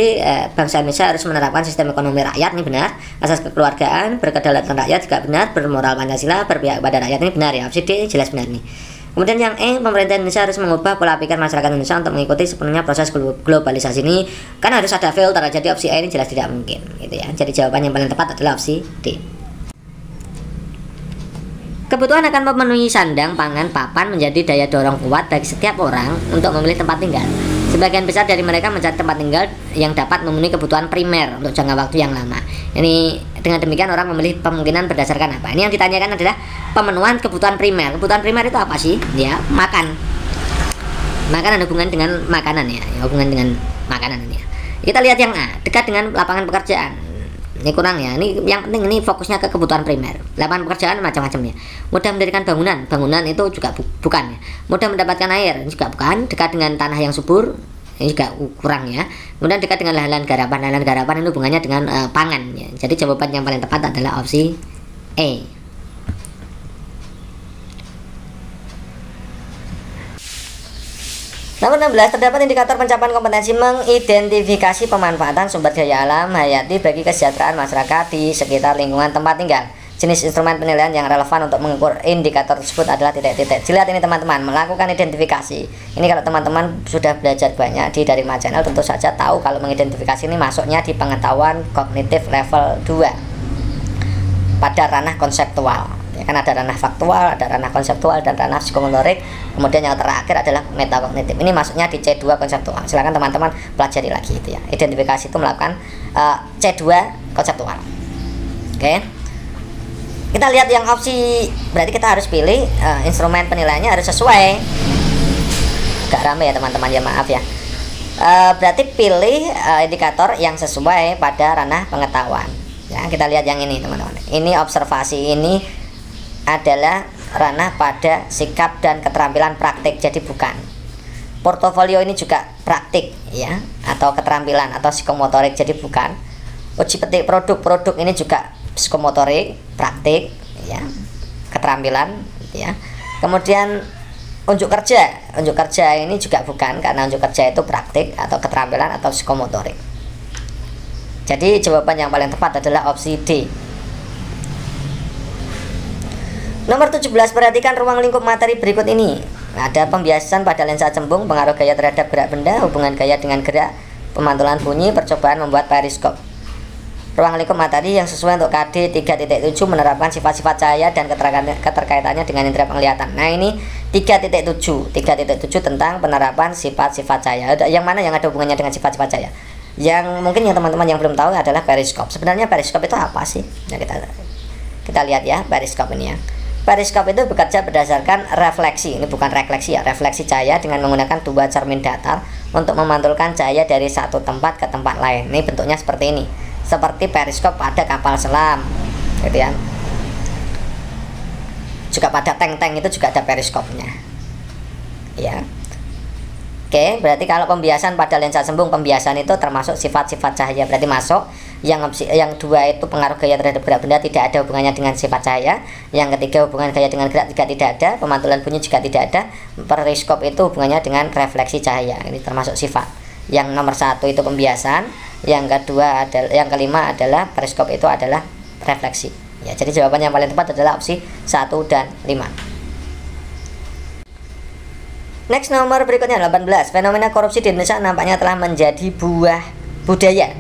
A: bangsa Indonesia harus menerapkan sistem ekonomi rakyat, ini benar. Asas kekeluargaan, berkedaulatan rakyat juga benar. Bermoral Pancasila, berpihak kepada rakyat, ini benar ya. Opsi D ini jelas benar nih. Kemudian yang E, pemerintah Indonesia harus mengubah pola pikir masyarakat Indonesia untuk mengikuti sepenuhnya proses globalisasi ini. Kan harus ada filter, jadi opsi E ini jelas tidak mungkin gitu ya. Jadi jawaban yang paling tepat adalah opsi D. Kebutuhan akan memenuhi sandang, pangan, papan menjadi daya dorong kuat bagi setiap orang untuk memilih tempat tinggal. Sebagian besar dari mereka mencari tempat tinggal yang dapat memenuhi kebutuhan primer untuk jangka waktu yang lama. Ini dengan demikian orang memilih kemungkinan berdasarkan apa? Ini yang ditanyakan adalah pemenuhan kebutuhan primer. Kebutuhan primer itu apa sih? Ya, makan. Makan ada hubungan dengan makanan ya, hubungan dengan makanan ini ya. Kita lihat yang A, dekat dengan lapangan pekerjaan. Ini kurang ya. Ini yang penting ini fokusnya ke kebutuhan primer. Lapangan pekerjaan macam-macam ya. Mudah mendirikan bangunan. Bangunan itu juga bukan ya. Mudah mendapatkan air, ini juga bukan. Dekat dengan tanah yang subur, ini juga kurang ya. Kemudian dekat dengan lahan garapan. Lahan garapan itu hubungannya dengan pangan ya. Jadi jawaban yang paling tepat adalah opsi E. Nomor 16, terdapat indikator pencapaian kompetensi mengidentifikasi pemanfaatan sumber daya alam hayati bagi kesejahteraan masyarakat di sekitar lingkungan tempat tinggal. Jenis instrumen penilaian yang relevan untuk mengukur indikator tersebut adalah titik-titik. Dilihat ini teman-teman, melakukan identifikasi. Ini kalau teman-teman sudah belajar banyak di dari channel, tentu saja tahu kalau mengidentifikasi ini masuknya di pengetahuan kognitif level 2 pada ranah konseptual. Ya kan ada ranah faktual, ada ranah konseptual, dan ranah psikomotorik. Kemudian yang terakhir adalah metakognitif. Ini masuknya di C2 konseptual. Silakan teman-teman pelajari lagi itu ya. Identifikasi itu melakukan C2 konseptual. Oke. Kita lihat yang opsi, berarti kita harus pilih instrumen penilaiannya harus sesuai. Agak rame ya teman-teman ya, maaf ya. Berarti pilih indikator yang sesuai pada ranah pengetahuan. Ya, kita lihat yang ini teman-teman. Ini observasi ini adalah ranah pada sikap dan keterampilan praktik, jadi bukan. Portofolio ini juga praktik ya, atau keterampilan atau psikomotorik, jadi bukan. Uji petik produk ini juga psikomotorik, praktik ya, keterampilan ya. Kemudian unjuk kerja ini juga bukan, karena unjuk kerja itu praktik atau keterampilan atau psikomotorik. Jadi jawaban yang paling tepat adalah opsi D. Nomor 17, perhatikan ruang lingkup materi berikut ini. Ada pembiasan pada lensa cembung, pengaruh gaya terhadap gerak benda, hubungan gaya dengan gerak, pemantulan bunyi, percobaan membuat periskop. Ruang lingkup materi yang sesuai untuk KD 3.7 menerapkan sifat-sifat cahaya dan keterkaitannya dengan indera penglihatan. Nah ini 3.7 tentang penerapan sifat-sifat cahaya. Yang mana yang ada hubungannya dengan sifat-sifat cahaya? Yang mungkin yang teman-teman yang belum tahu adalah periskop. Sebenarnya periskop itu apa sih? Nah, kita lihat ya periskop ini ya. Periskop itu bekerja berdasarkan refleksi, ini bukan refleksi ya, refleksi cahaya dengan menggunakan dua cermin datar untuk memantulkan cahaya dari satu tempat ke tempat lain. Ini bentuknya seperti ini, seperti periskop pada kapal selam, gitu ya. Juga pada tank-tank itu juga ada periskopnya, ya. Oke, berarti kalau pembiasan pada lensa cembung, pembiasan itu termasuk sifat-sifat cahaya, berarti masuk. Yang dua itu pengaruh gaya terhadap gerak benda, tidak ada hubungannya dengan sifat cahaya. Yang ketiga hubungan gaya dengan gerak juga tidak ada, pemantulan bunyi juga tidak ada. Periskop itu hubungannya dengan refleksi cahaya, ini termasuk sifat. Yang nomor satu itu pembiasan, yang kedua adalah, yang kelima adalah periskop itu adalah refleksi. Ya, jadi jawaban yang paling tepat adalah opsi 1 dan 5. Next, nomor berikutnya 18. Fenomena korupsi di Indonesia nampaknya telah menjadi buah budaya.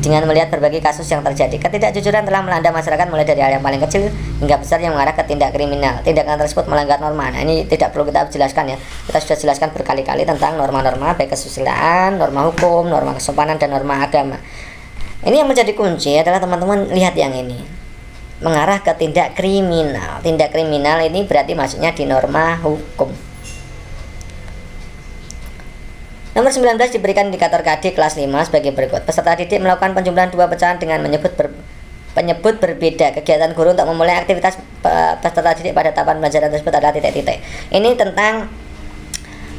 A: Dengan melihat berbagai kasus yang terjadi, ketidakjujuran telah melanda masyarakat mulai dari hal yang paling kecil hingga besar yang mengarah ke tindak kriminal. Tindakan tersebut melanggar norma. Nah, ini tidak perlu kita jelaskan ya. Kita sudah jelaskan berkali-kali tentang norma-norma baik kesusilaan, norma hukum, norma kesopanan, dan norma agama. Ini yang menjadi kunci adalah teman-teman lihat yang ini. Mengarah ke tindak kriminal. Tindak kriminal ini berarti maksudnya di norma hukum. Nomor 19, diberikan indikator KD kelas 5 sebagai berikut. Peserta didik melakukan penjumlahan dua pecahan dengan menyebut berbeda. Kegiatan guru untuk memulai aktivitas peserta didik pada tahapan pembelajaran tersebut adalah titik-titik. Ini tentang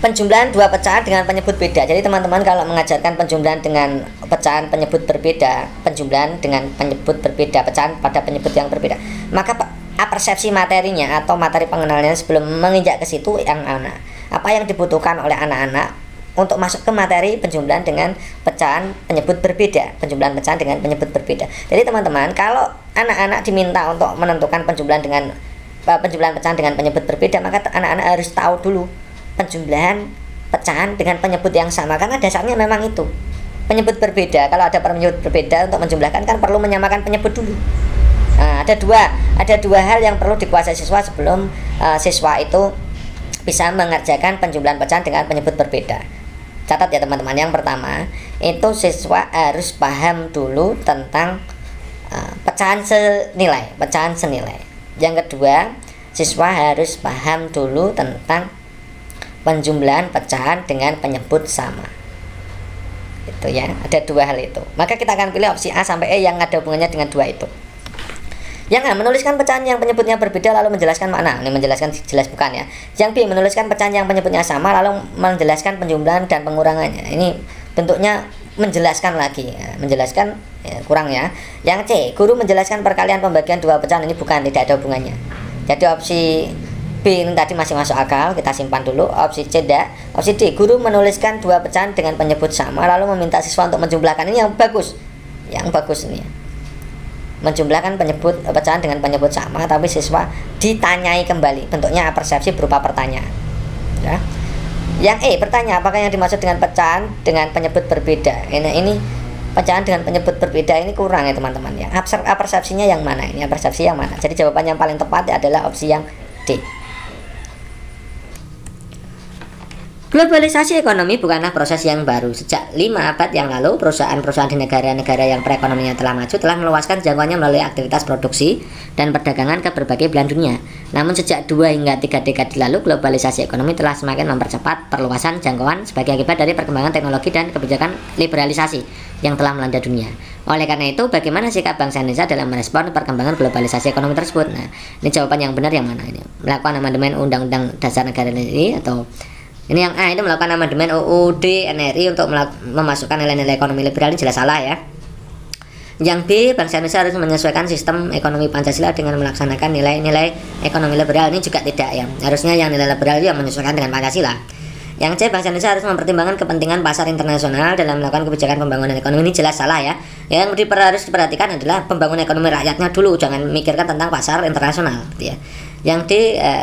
A: penjumlahan dua pecahan dengan penyebut beda. Jadi teman-teman kalau mengajarkan penjumlahan dengan pecahan penyebut berbeda, penjumlahan dengan penyebut berbeda, pecahan pada penyebut yang berbeda, maka persepsi materinya atau materi pengenalannya sebelum menginjak ke situ yang anak. Apa yang dibutuhkan oleh anak-anak untuk masuk ke materi penjumlahan dengan pecahan penyebut berbeda, penjumlahan pecahan dengan penyebut berbeda. Jadi teman-teman, kalau anak-anak diminta untuk menentukan penjumlahan pecahan dengan penyebut berbeda, maka anak-anak harus tahu dulu penjumlahan pecahan dengan penyebut yang sama, karena dasarnya memang itu penyebut berbeda. Kalau ada penyebut berbeda untuk menjumlahkan kan perlu menyamakan penyebut dulu. Nah, ada dua hal yang perlu dikuasai siswa sebelum siswa itu bisa mengerjakan penjumlahan pecahan dengan penyebut berbeda. Catat ya teman-teman, yang pertama itu siswa harus paham dulu tentang pecahan senilai. Yang kedua, siswa harus paham dulu tentang penjumlahan pecahan dengan penyebut sama. itu ya, ada dua hal itu. Maka kita akan pilih opsi A sampai E yang ada hubungannya dengan dua itu. Yang A, menuliskan pecahan yang penyebutnya berbeda lalu menjelaskan makna. Ini menjelaskan jelas bukan ya. Yang B, menuliskan pecahan yang penyebutnya sama lalu menjelaskan penjumlahan dan pengurangannya. Ini bentuknya menjelaskan lagi ya. Menjelaskan ya, kurang ya. Yang C, guru menjelaskan perkalian pembagian dua pecahan. Ini bukan, tidak ada hubungannya. Jadi opsi B ini tadi masih masuk akal, kita simpan dulu. Opsi C tidak. Opsi D, guru menuliskan dua pecahan dengan penyebut sama lalu meminta siswa untuk menjumlahkan. Ini yang bagus. Yang bagus ini. Menjumlahkan penyebut pecahan dengan penyebut sama, tapi siswa ditanyai kembali. Bentuknya persepsi berupa pertanyaan. Ya. Yang E, bertanya apakah yang dimaksud dengan pecahan dengan penyebut berbeda. Ini pecahan dengan penyebut berbeda ini kurang ya teman-teman ya. Persepsinya yang mana? Ini persepsi yang mana? Jadi jawaban yang paling tepat adalah opsi yang D. Globalisasi ekonomi bukanlah proses yang baru. Sejak 5 abad yang lalu, perusahaan-perusahaan di negara-negara yang perekonomiannya telah maju telah meluaskan jangkauannya melalui aktivitas produksi dan perdagangan ke berbagai belahan dunia. Namun sejak 2 hingga 3 dekade lalu, globalisasi ekonomi telah semakin mempercepat perluasan jangkauan sebagai akibat dari perkembangan teknologi dan kebijakan liberalisasi yang telah melanda dunia. Oleh karena itu, bagaimana sikap bangsa Indonesia dalam merespon perkembangan globalisasi ekonomi tersebut? Nah, ini jawaban yang benar yang mana ini? Melakukan amandemen Undang-Undang Dasar Negara NRI atau ini yang A, itu melakukan amandemen UUD NRI untuk memasukkan nilai-nilai ekonomi liberal, ini jelas salah ya. Yang B, bangsa Indonesia harus menyesuaikan sistem ekonomi Pancasila dengan melaksanakan nilai-nilai ekonomi liberal, ini juga tidak ya. Harusnya yang nilai liberal yang menyesuaikan dengan Pancasila. Yang C, bangsa Indonesia harus mempertimbangkan kepentingan pasar internasional dalam melakukan kebijakan pembangunan ekonomi, ini jelas salah ya. Yang harus diperhatikan adalah pembangunan ekonomi rakyatnya dulu, jangan memikirkan tentang pasar internasional gitu ya. Yang D,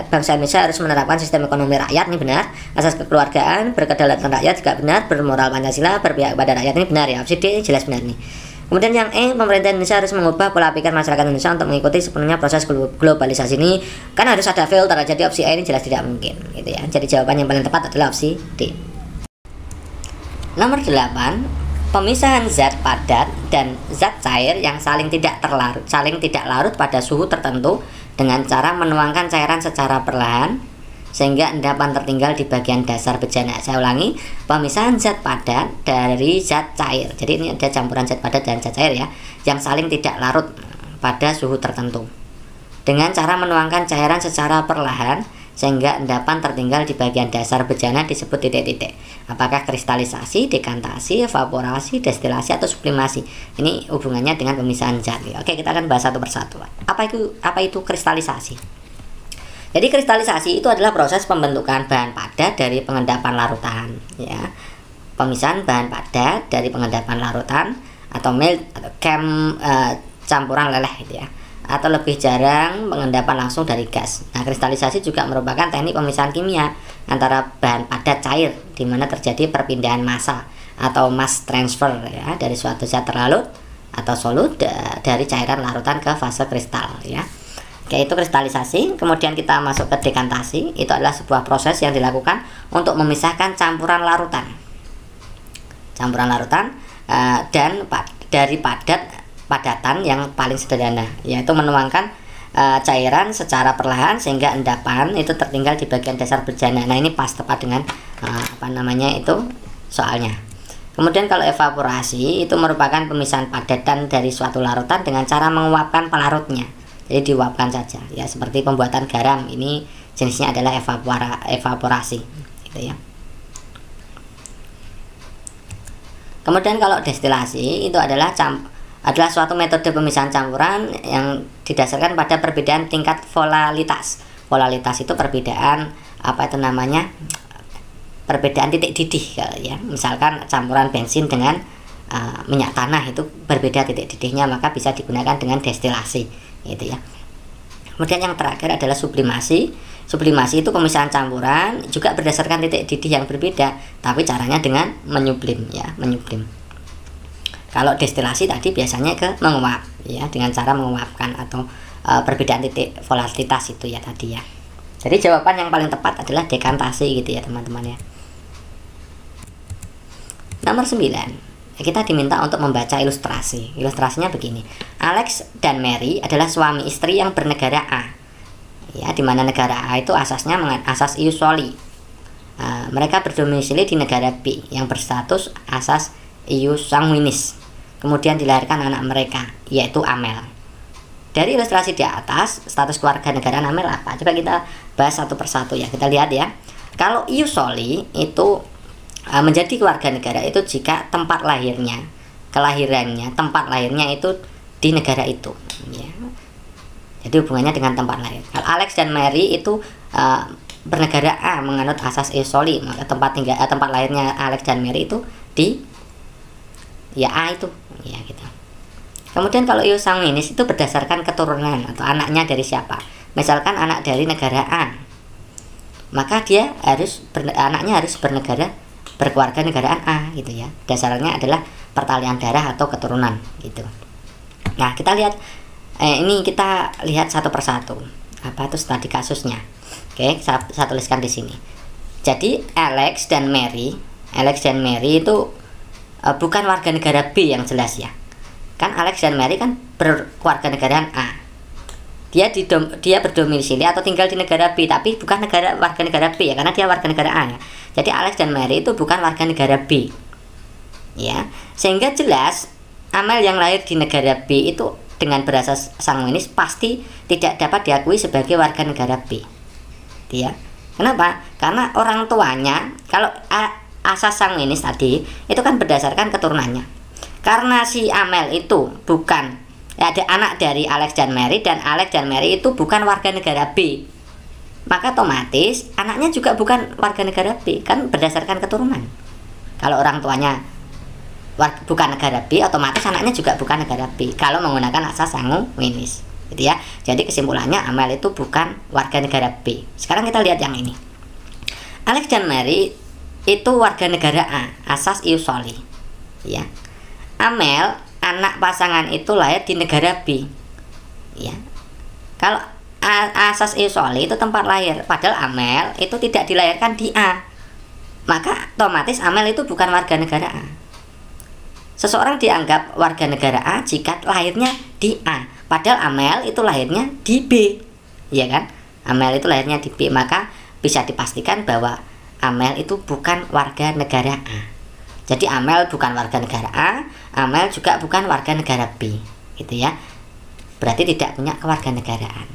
A: bangsa Indonesia harus menerapkan sistem ekonomi rakyat, ini benar. Asas kekeluargaan, berkedaulatan rakyat juga benar. Bermoral Pancasila, berpihak pada rakyat, ini benar ya. Opsi D jelas benar nih. Kemudian yang E, pemerintah Indonesia harus mengubah pola pikir masyarakat Indonesia untuk mengikuti sepenuhnya proses globalisasi ini. Kan harus ada filter, jadi opsi E ini jelas tidak mungkin gitu ya. Jadi jawaban yang paling tepat adalah opsi D. Nomor 8, pemisahan zat padat dan zat cair yang saling tidak larut pada suhu tertentu dengan cara menuangkan cairan secara perlahan sehingga endapan tertinggal di bagian dasar bejana. Saya ulangi, pemisahan zat padat dari zat cair. Jadi ini ada campuran zat padat dan zat cair ya, yang saling tidak larut pada suhu tertentu dengan cara menuangkan cairan secara perlahan sehingga endapan tertinggal di bagian dasar bejana disebut titik-titik. Apakah kristalisasi, dekantasi, evaporasi, destilasi, atau sublimasi? Ini hubungannya dengan pemisahan zat. Oke, kita akan bahas satu persatu. Apa itu kristalisasi? Jadi kristalisasi itu adalah proses pembentukan bahan padat dari pengendapan larutan, ya. Pemisahan bahan padat dari pengendapan larutan atau melt atau campuran leleh gitu ya. Atau lebih jarang pengendapan langsung dari gas. Nah, kristalisasi juga merupakan teknik pemisahan kimia antara bahan padat cair di mana terjadi perpindahan massa atau mass transfer ya dari suatu zat terlarut atau solut dari cairan larutan ke fase kristal ya. Oke, itu kristalisasi. Kemudian kita masuk ke dekantasi. Itu adalah sebuah proses yang dilakukan untuk memisahkan campuran larutan. Campuran larutan dan dari padatan yang paling sederhana, yaitu menuangkan cairan secara perlahan sehingga endapan itu tertinggal di bagian dasar bejana. Nah, ini pas tepat dengan itu soalnya. Kemudian kalau evaporasi itu merupakan pemisahan padatan dari suatu larutan dengan cara menguapkan pelarutnya. Jadi diuapkan saja ya, seperti pembuatan garam. Ini jenisnya adalah evaporasi gitu ya. Kemudian kalau destilasi itu adalah suatu metode pemisahan campuran yang didasarkan pada perbedaan tingkat volalitas. Volalitas itu perbedaan perbedaan titik didih ya. Misalkan campuran bensin dengan minyak tanah itu berbeda titik didihnya, maka bisa digunakan dengan destilasi gitu ya. Kemudian yang terakhir adalah sublimasi. Sublimasi itu pemisahan campuran juga berdasarkan titik didih yang berbeda, tapi caranya dengan menyublim ya, menyublim. Kalau destilasi tadi biasanya menguap ya, dengan cara menguapkan atau perbedaan titik volatilitas itu ya tadi ya. Jadi jawaban yang paling tepat adalah dekantasi gitu ya teman-teman ya. Nomor 9, kita diminta untuk membaca ilustrasi. Ilustrasinya begini. Alex dan Mary adalah suami istri yang bernegara A. Ya, di mana negara A itu asasnya asas ius soli. Mereka berdomisili di negara B yang berstatus asas Ius Sanguinis. Kemudian dilahirkan anak mereka, yaitu Amel. Dari ilustrasi di atas, status kewarganegaraan Amel apa? Coba kita bahas satu persatu ya. Kita lihat ya. Kalau Ius Soli itu menjadi keluarga negara itu jika tempat lahirnya, kelahirannya, tempat lahirnya itu di negara itu ya. Jadi hubungannya dengan tempat lahir. Kalau Alex dan Mary itu bernegara A, menganut asas Ius Soli, maka tempat lahirnya Alex dan Mary itu di ya A itu ya gitu. Kemudian kalau Ius Sanguinis itu berdasarkan keturunan atau anaknya dari siapa. Misalkan anak dari negara A, maka dia anaknya harus berkeluarga negaraan A gitu ya. Dasarnya adalah pertalian darah atau keturunan gitu. Nah, kita lihat ini kita lihat satu persatu. Apa itu studi kasusnya? Oke, saya tuliskan di sini. Jadi Alex dan Mary itu bukan warga negara B yang jelas ya. Kan Alex dan Mary kan berkeluarga negaraan A. Dia berdomisili atau tinggal di negara B, tapi bukan warga negara B ya, karena dia warga negara A ya. Jadi Alex dan Mary itu bukan warga negara B ya, sehingga jelas Amel yang lahir di negara B itu dengan berasas sanguinis pasti tidak dapat diakui sebagai warga negara B ya. Kenapa? Karena orang tuanya, kalau asas sanguinis tadi itu kan berdasarkan keturunannya. Karena si Amel itu bukan ada anak dari Alex dan Mary, dan Alex dan Mary itu bukan warga negara B, maka otomatis anaknya juga bukan warga negara B, kan berdasarkan keturunan. Kalau orang tuanya bukan negara B, otomatis anaknya juga bukan negara B kalau menggunakan asas sanguinis gitu ya. Jadi kesimpulannya Amel itu bukan warga negara B. Sekarang kita lihat yang ini. Alex dan Mary itu warga negara A, asas Ius Soli ya. Amel anak pasangan itu lahir di negara B ya. Kalau asas Ius Soli itu tempat lahir, padahal Amel itu tidak dilahirkan di A, maka otomatis Amel itu bukan warga negara A. Seseorang dianggap warga negara A jika lahirnya di A, padahal Amel itu lahirnya di B ya kan. Amel itu lahirnya di B, maka bisa dipastikan bahwa Amel itu bukan warga negara A. Jadi Amel bukan warga negara A, Amel juga bukan warga negara B gitu ya. Berarti tidak punya kewarganegaraan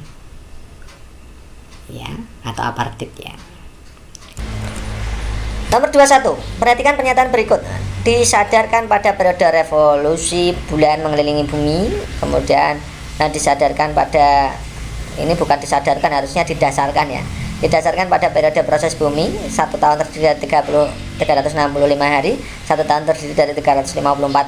A: ya, atau apartheid ya. Nomor 21, perhatikan pernyataan berikut. Disadarkan pada periode revolusi bulan mengelilingi bumi, kemudian disadarkan pada, ini bukan disadarkan, harusnya didasarkan ya. Didasarkan pada periode proses bumi, 1 tahun terdiri dari 365 hari, 1 tahun terdiri dari 354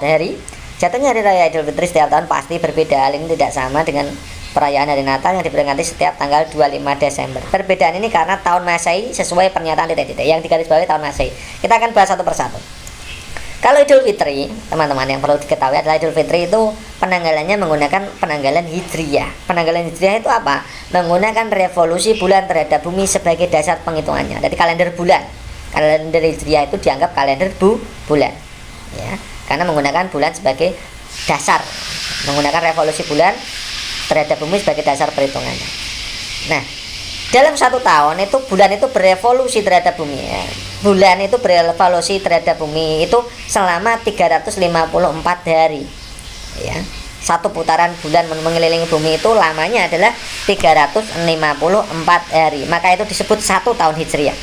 A: hari. Jatuhnya hari raya Idul Fitri setiap tahun pasti berbeda. Hal ini tidak sama dengan perayaan hari Natal yang diperingati setiap tanggal 25 Desember. Perbedaan ini karena tahun Masehi sesuai pernyataan titik-titik yang digarisbawahi tahun Masehi. Kita akan bahas satu persatu. Kalau Idul Fitri, teman-teman, yang perlu diketahui adalah Idul Fitri itu penanggalannya menggunakan penanggalan Hijriyah. Penanggalan Hijriyah itu apa? Menggunakan revolusi bulan terhadap bumi sebagai dasar penghitungannya. Jadi kalender bulan. Kalender Hijriyah itu dianggap kalender bulan. Ya, karena menggunakan bulan sebagai dasar. Menggunakan revolusi bulan terhadap bumi sebagai dasar perhitungannya. Nah, dalam 1 tahun itu bulan itu berevolusi terhadap bumi ya. Bulan itu berevolusi terhadap bumi itu selama 354 hari ya. Satu putaran bulan mengelilingi bumi itu lamanya adalah 354 hari. Maka itu disebut 1 tahun Hijriah.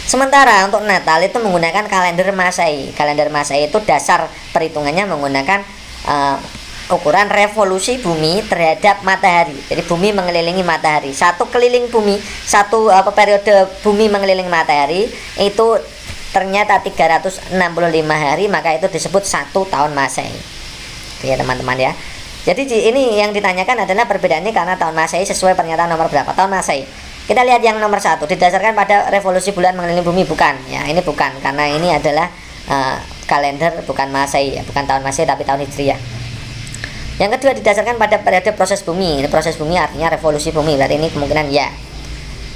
A: Sementara untuk Natal itu menggunakan kalender Masehi. Kalender Masehi itu dasar perhitungannya menggunakan ukuran revolusi bumi terhadap matahari. Jadi bumi mengelilingi matahari. Satu keliling bumi, satu periode bumi mengelilingi matahari itu ternyata 365 hari, maka itu disebut 1 tahun Masehi. Ya teman-teman ya. Jadi ini yang ditanyakan adalah perbedaannya karena tahun Masehi sesuai pernyataan nomor berapa tahun Masehi. Kita lihat yang nomor 1, didasarkan pada revolusi bulan mengelilingi bumi. Bukan ya, ini bukan, karena ini adalah kalender bukan Masehi ya, bukan tahun Masehi tapi tahun Hijriah. Yang kedua, didasarkan pada periode proses bumi. Ini proses bumi artinya revolusi bumi, berarti ini kemungkinan ya.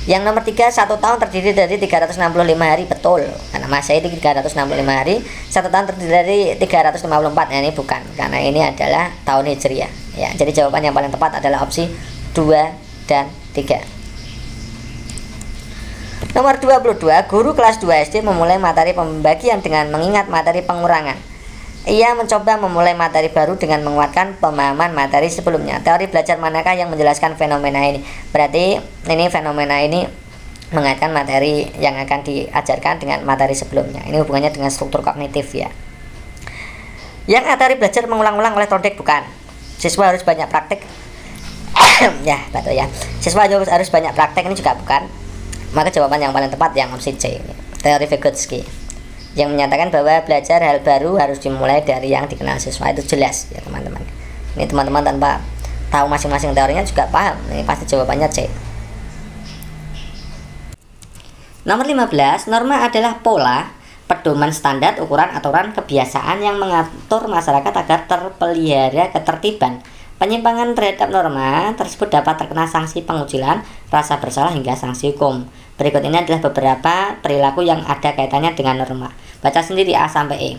A: Yang nomor 3, 1 tahun terdiri dari 365 hari, betul, karena Masehi itu 365 hari. 1 tahun terdiri dari 354, nah ini bukan, karena ini adalah tahun Hijriah ya. Jadi jawaban yang paling tepat adalah opsi 2 dan 3. Nomor 22, guru kelas 2 SD memulai materi pembagian dengan mengingat materi pengurangan. Ia mencoba memulai materi baru dengan menguatkan pemahaman materi sebelumnya. Teori belajar manakah yang menjelaskan fenomena ini? Berarti ini fenomena ini mengaitkan materi yang akan diajarkan dengan materi sebelumnya. Ini hubungannya dengan struktur kognitif ya. Yang materi belajar mengulang-ulang oleh Tondek bukan. Siswa harus banyak praktek. Ya, betul ya. Siswa harus banyak praktek ini juga bukan. Maka jawaban yang paling tepat yang opsi C. Teori Vygotsky yang menyatakan bahwa belajar hal baru harus dimulai dari yang dikenal siswa, itu jelas ya teman-teman. Ini teman-teman tanpa tahu masing-masing teorinya juga paham. Ini pasti jawabannya C. Nomor 15, norma adalah pola, pedoman standar, ukuran, aturan, kebiasaan yang mengatur masyarakat agar terpelihara ketertiban. Penyimpangan terhadap norma tersebut dapat terkena sanksi pengucilan, rasa bersalah hingga sanksi hukum. Berikut ini adalah beberapa perilaku yang ada kaitannya dengan norma. Baca sendiri A sampai E.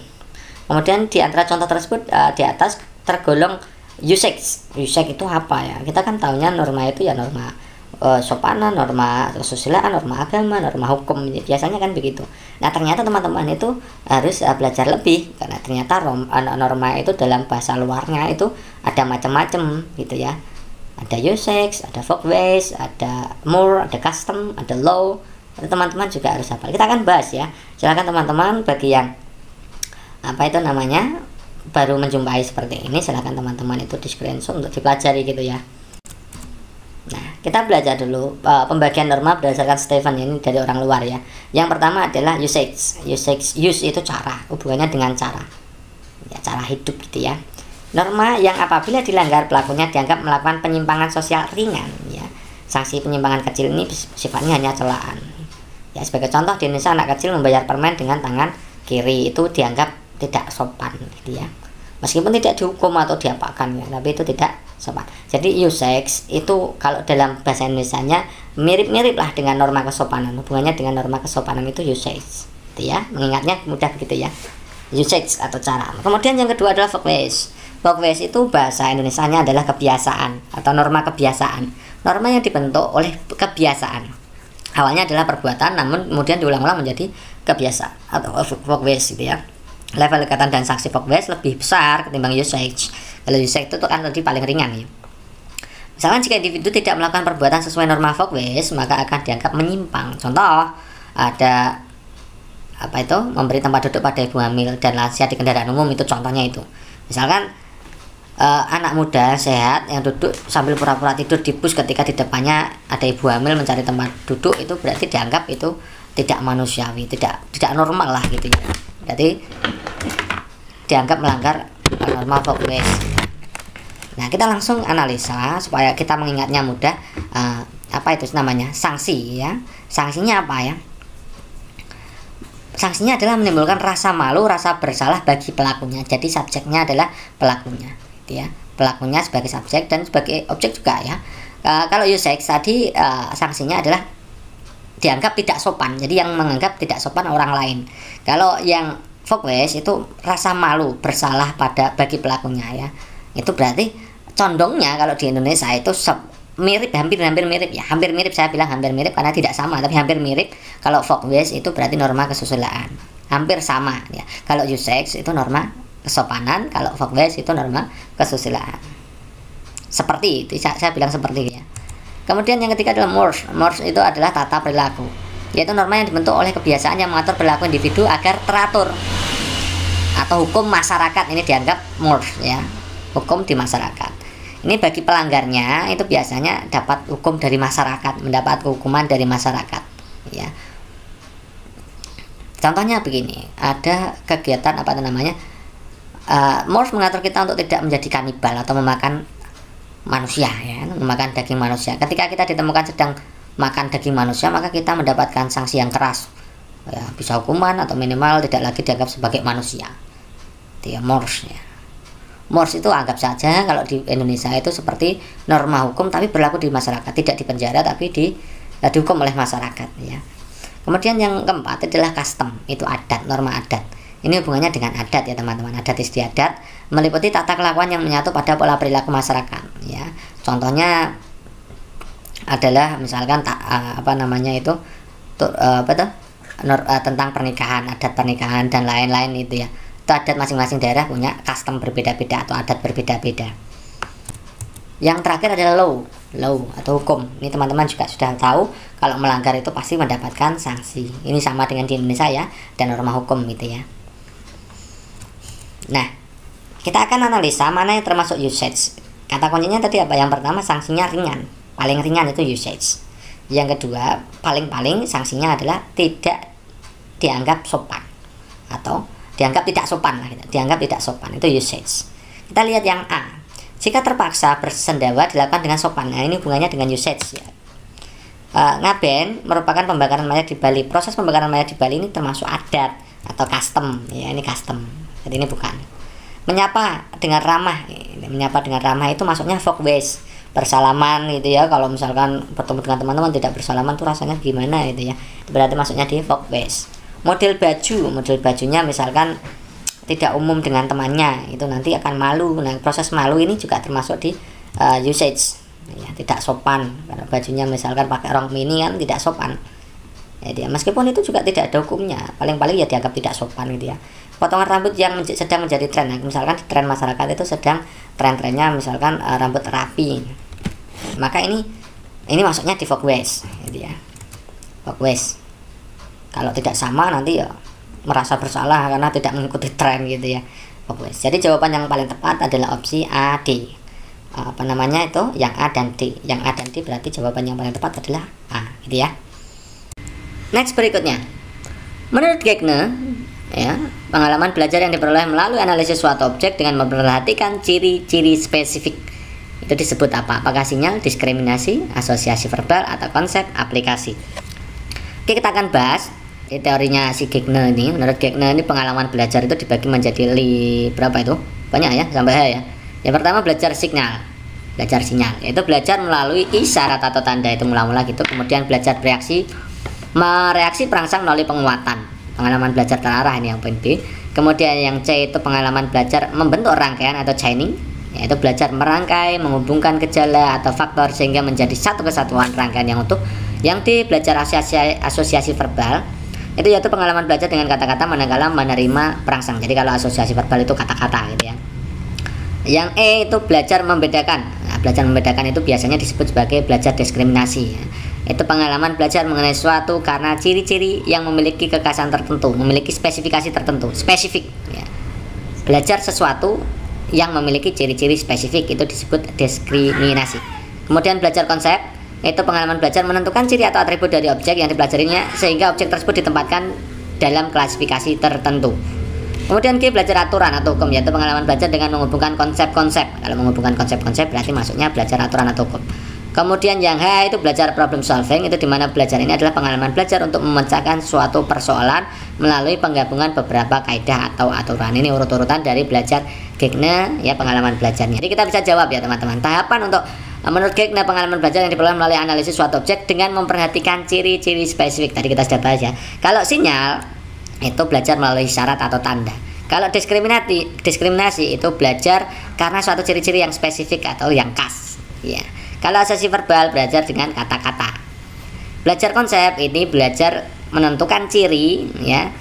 A: Kemudian di antara contoh tersebut di atas tergolong usage. Usage itu apa ya? Kita kan tahunya norma itu ya norma sopanan, norma kesusilaan, norma agama, norma hukum. Biasanya kan begitu. Nah ternyata teman-teman itu harus belajar lebih, karena ternyata norma itu dalam bahasa luarnya itu ada macam-macam gitu ya. Ada usage, ada folkways, ada more, ada custom, ada law. Teman-teman juga harus hafal. Kita akan bahas ya. Silakan teman-teman bagi yang apa itu namanya baru menjumpai seperti ini, silakan teman-teman itu di screenshot untuk dipelajari gitu ya. Nah, kita belajar dulu pembagian norma berdasarkan Stephen, ini dari orang luar ya. Yang pertama adalah usage. Use itu cara, hubungannya dengan cara. Ya, cara hidup gitu ya. Norma yang apabila dilanggar pelakunya dianggap melakukan penyimpangan sosial ringan ya. Sanksi penyimpangan kecil ini sifatnya hanya celaan. Ya, sebagai contoh di Indonesia anak kecil membayar permen dengan tangan kiri itu dianggap tidak sopan gitu ya. Meskipun tidak dihukum atau diapakan ya, tapi itu tidak sopan. Jadi usage itu kalau dalam bahasa Indonesianya mirip-mirip lah dengan norma kesopanan. Hubungannya dengan norma kesopanan itu usage gitu ya. Mengingatnya mudah begitu ya. Usage atau cara. Kemudian yang kedua adalah folkways. Folkways itu bahasa Indonesianya adalah kebiasaan atau norma kebiasaan. Norma yang dibentuk oleh kebiasaan. Awalnya adalah perbuatan, namun kemudian diulang-ulang menjadi kebiasaan atau folkways gitu ya. Level ikatan dan sanksi folkways lebih besar ketimbang usage. Kalau usage itu kan tadi paling ringan ya. Misalkan jika individu tidak melakukan perbuatan sesuai norma folkways, maka akan dianggap menyimpang. Contoh, ada apa itu? Memberi tempat duduk pada ibu hamil dan lansia di kendaraan umum, itu contohnya itu. Misalkan anak muda sehat yang duduk sambil pura-pura tidur di bus ketika di depannya ada ibu hamil mencari tempat duduk, itu berarti dianggap itu tidak manusiawi, tidak normal lah gitu ya. Jadi dianggap melanggar norma folkways. Nah, kita langsung analisa supaya kita mengingatnya mudah. Apa itu namanya? Sanksi ya. Sanksinya apa ya? Sanksinya adalah menimbulkan rasa malu, rasa bersalah bagi pelakunya. Jadi subjeknya adalah pelakunya, gitu ya. Pelakunya sebagai subjek dan sebagai objek juga ya. Kalau usage tadi sanksinya adalah dianggap tidak sopan. Jadi yang menganggap tidak sopan orang lain. Kalau yang folkways itu rasa malu, bersalah bagi pelakunya ya. Itu berarti condongnya kalau di Indonesia itu mirip, hampir mirip ya. Hampir mirip, saya bilang hampir mirip karena tidak sama, tapi hampir mirip. Kalau folkways itu berarti norma kesusilaan. Hampir sama ya. Kalau usage itu norma kesopanan, kalau folkways itu norma kesusilaan. Seperti itu, saya bilang seperti ya. Kemudian yang ketiga adalah mores. Mores itu adalah tata perilaku, yaitu norma yang dibentuk oleh kebiasaan yang mengatur perilaku individu agar teratur. Atau hukum masyarakat, ini dianggap mores ya. Hukum di masyarakat. Ini bagi pelanggarnya itu biasanya dapat hukum dari masyarakat, mendapat hukuman dari masyarakat ya. Contohnya begini, ada kegiatan apa namanya? Mores mengatur kita untuk tidak menjadi kanibal atau memakan manusia ya, memakan daging manusia. Ketika kita ditemukan sedang makan daging manusia, maka kita mendapatkan sanksi yang keras ya, bisa hukuman atau minimal tidak lagi dianggap sebagai manusia. Itu ya mores ya. Mores itu anggap saja kalau di Indonesia itu seperti norma hukum tapi berlaku di masyarakat, tidak di penjara tapi dihukum oleh masyarakat ya. Kemudian yang keempat adalah custom, itu adat, norma adat. Ini hubungannya dengan adat ya teman-teman. Adat istiadat meliputi tata kelakuan yang menyatu pada pola perilaku masyarakat ya. Contohnya adalah misalkan apa namanya itu apa tuh tentang pernikahan, adat pernikahan dan lain-lain itu ya. Itu adat masing-masing daerah punya custom berbeda-beda atau adat berbeda-beda. Yang terakhir adalah law atau hukum. Ini teman-teman juga sudah tahu kalau melanggar itu pasti mendapatkan sanksi. Ini sama dengan di Indonesia ya, dan norma hukum gitu ya. Nah, kita akan analisa mana yang termasuk usage. Kata kuncinya tadi apa? Yang pertama sanksinya ringan, paling ringan itu usage. Yang kedua paling-paling sanksinya adalah tidak dianggap sopan atau dianggap tidak sopan lah, gitu. Dianggap tidak sopan itu usage. Kita lihat yang A. Jika terpaksa bersendawa dilakukan dengan sopan. Nah, ini hubungannya dengan usage ya. Ngaben merupakan pembakaran mayat di Bali. Proses pembakaran mayat di Bali ini termasuk adat atau custom ya, ini custom. Jadi ini bukan. Menyapa dengan ramah. Menyapa dengan ramah itu maksudnya folk ways, bersalaman gitu ya. Kalau misalkan bertemu dengan teman-teman tidak bersalaman tuh rasanya gimana gitu ya. Berarti maksudnya di folk ways. Model bajunya misalkan tidak umum dengan temannya, itu nanti akan malu. Nah, proses malu ini juga termasuk di usage ya, tidak sopan. Karena bajunya misalkan pakai rok mini kan tidak sopan ya dia, meskipun itu juga tidak ada hukumnya, paling-paling ya dianggap tidak sopan gitu ya. Potongan rambut yang sedang menjadi tren, nah, misalkan di tren masyarakat itu sedang tren-trennya misalkan rambut rapi, maka ini maksudnya di folk ways gitu ya. Folk ways kalau tidak sama nanti ya merasa bersalah karena tidak mengikuti tren gitu ya. Jadi jawaban yang paling tepat adalah opsi A, D. Apa namanya itu? Yang A dan D. Yang A dan D berarti jawaban yang paling tepat adalah A, gitu ya. Next berikutnya. Menurut Gegner, ya, pengalaman belajar yang diperoleh melalui analisis suatu objek dengan memperhatikan ciri-ciri spesifik itu disebut apa? Apakah sinyal, diskriminasi, asosiasi verbal, atau konsep aplikasi? Oke, kita akan bahas teorinya si Gegner ini. Menurut Gegner ini pengalaman belajar itu dibagi menjadi berapa itu? Banyak ya, sampai ya. Yang pertama belajar sinyal, yaitu belajar melalui isyarat atau tanda, itu mula-mula gitu. Kemudian belajar mereaksi perangsang melalui penguatan, pengalaman belajar terarah, ini yang poin B. Kemudian yang C itu pengalaman belajar membentuk rangkaian atau chaining, yaitu belajar merangkai, menghubungkan gejala atau faktor sehingga menjadi satu kesatuan rangkaian yang utuh. Yang D belajar asosiasi verbal, itu yaitu pengalaman belajar dengan kata-kata manakala menerima perangsang. Jadi kalau asosiasi verbal itu kata-kata gitu ya. Yang E itu belajar membedakan. Nah, belajar membedakan itu biasanya disebut sebagai belajar diskriminasi ya. Itu pengalaman belajar mengenai suatu karena ciri-ciri yang memiliki kekhasan tertentu, memiliki spesifikasi tertentu, spesifik ya. Belajar sesuatu yang memiliki ciri-ciri spesifik itu disebut diskriminasi. Kemudian belajar konsep, itu pengalaman belajar menentukan ciri atau atribut dari objek yang dipelajarinya sehingga objek tersebut ditempatkan dalam klasifikasi tertentu. Kemudian G belajar aturan atau hukum, yaitu pengalaman belajar dengan menghubungkan konsep-konsep. Kalau menghubungkan konsep-konsep berarti masuknya belajar aturan atau hukum. Kemudian yang H itu belajar problem solving, itu dimana belajar ini adalah pengalaman belajar untuk memecahkan suatu persoalan melalui penggabungan beberapa kaidah atau aturan. Ini urut-urutan dari belajar Gegner ya, pengalaman belajarnya. Jadi kita bisa jawab ya teman-teman. Tahapan untuk menurut Gegner pengalaman belajar yang diperoleh melalui analisis suatu objek dengan memperhatikan ciri-ciri spesifik. Tadi kita sudah bahas ya. Kalau sinyal itu belajar melalui syarat atau tanda. Kalau diskriminasi itu belajar karena suatu ciri-ciri yang spesifik atau yang khas ya. Kalau asosiasi verbal belajar dengan kata-kata. Belajar konsep ini belajar menentukan ciri ya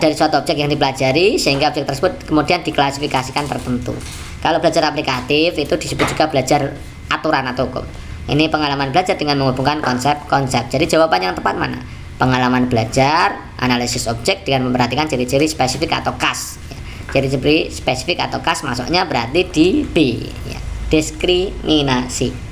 A: dari suatu objek yang dipelajari sehingga objek tersebut kemudian diklasifikasikan tertentu. Kalau belajar aplikatif itu disebut juga belajar aturan atau hukum. Ini pengalaman belajar dengan menghubungkan konsep-konsep. Jadi jawaban yang tepat mana? Pengalaman belajar analisis objek dengan memperhatikan ciri-ciri spesifik atau khas ya. Ciri-ciri spesifik atau khas masuknya berarti di B ya. Diskriminasi.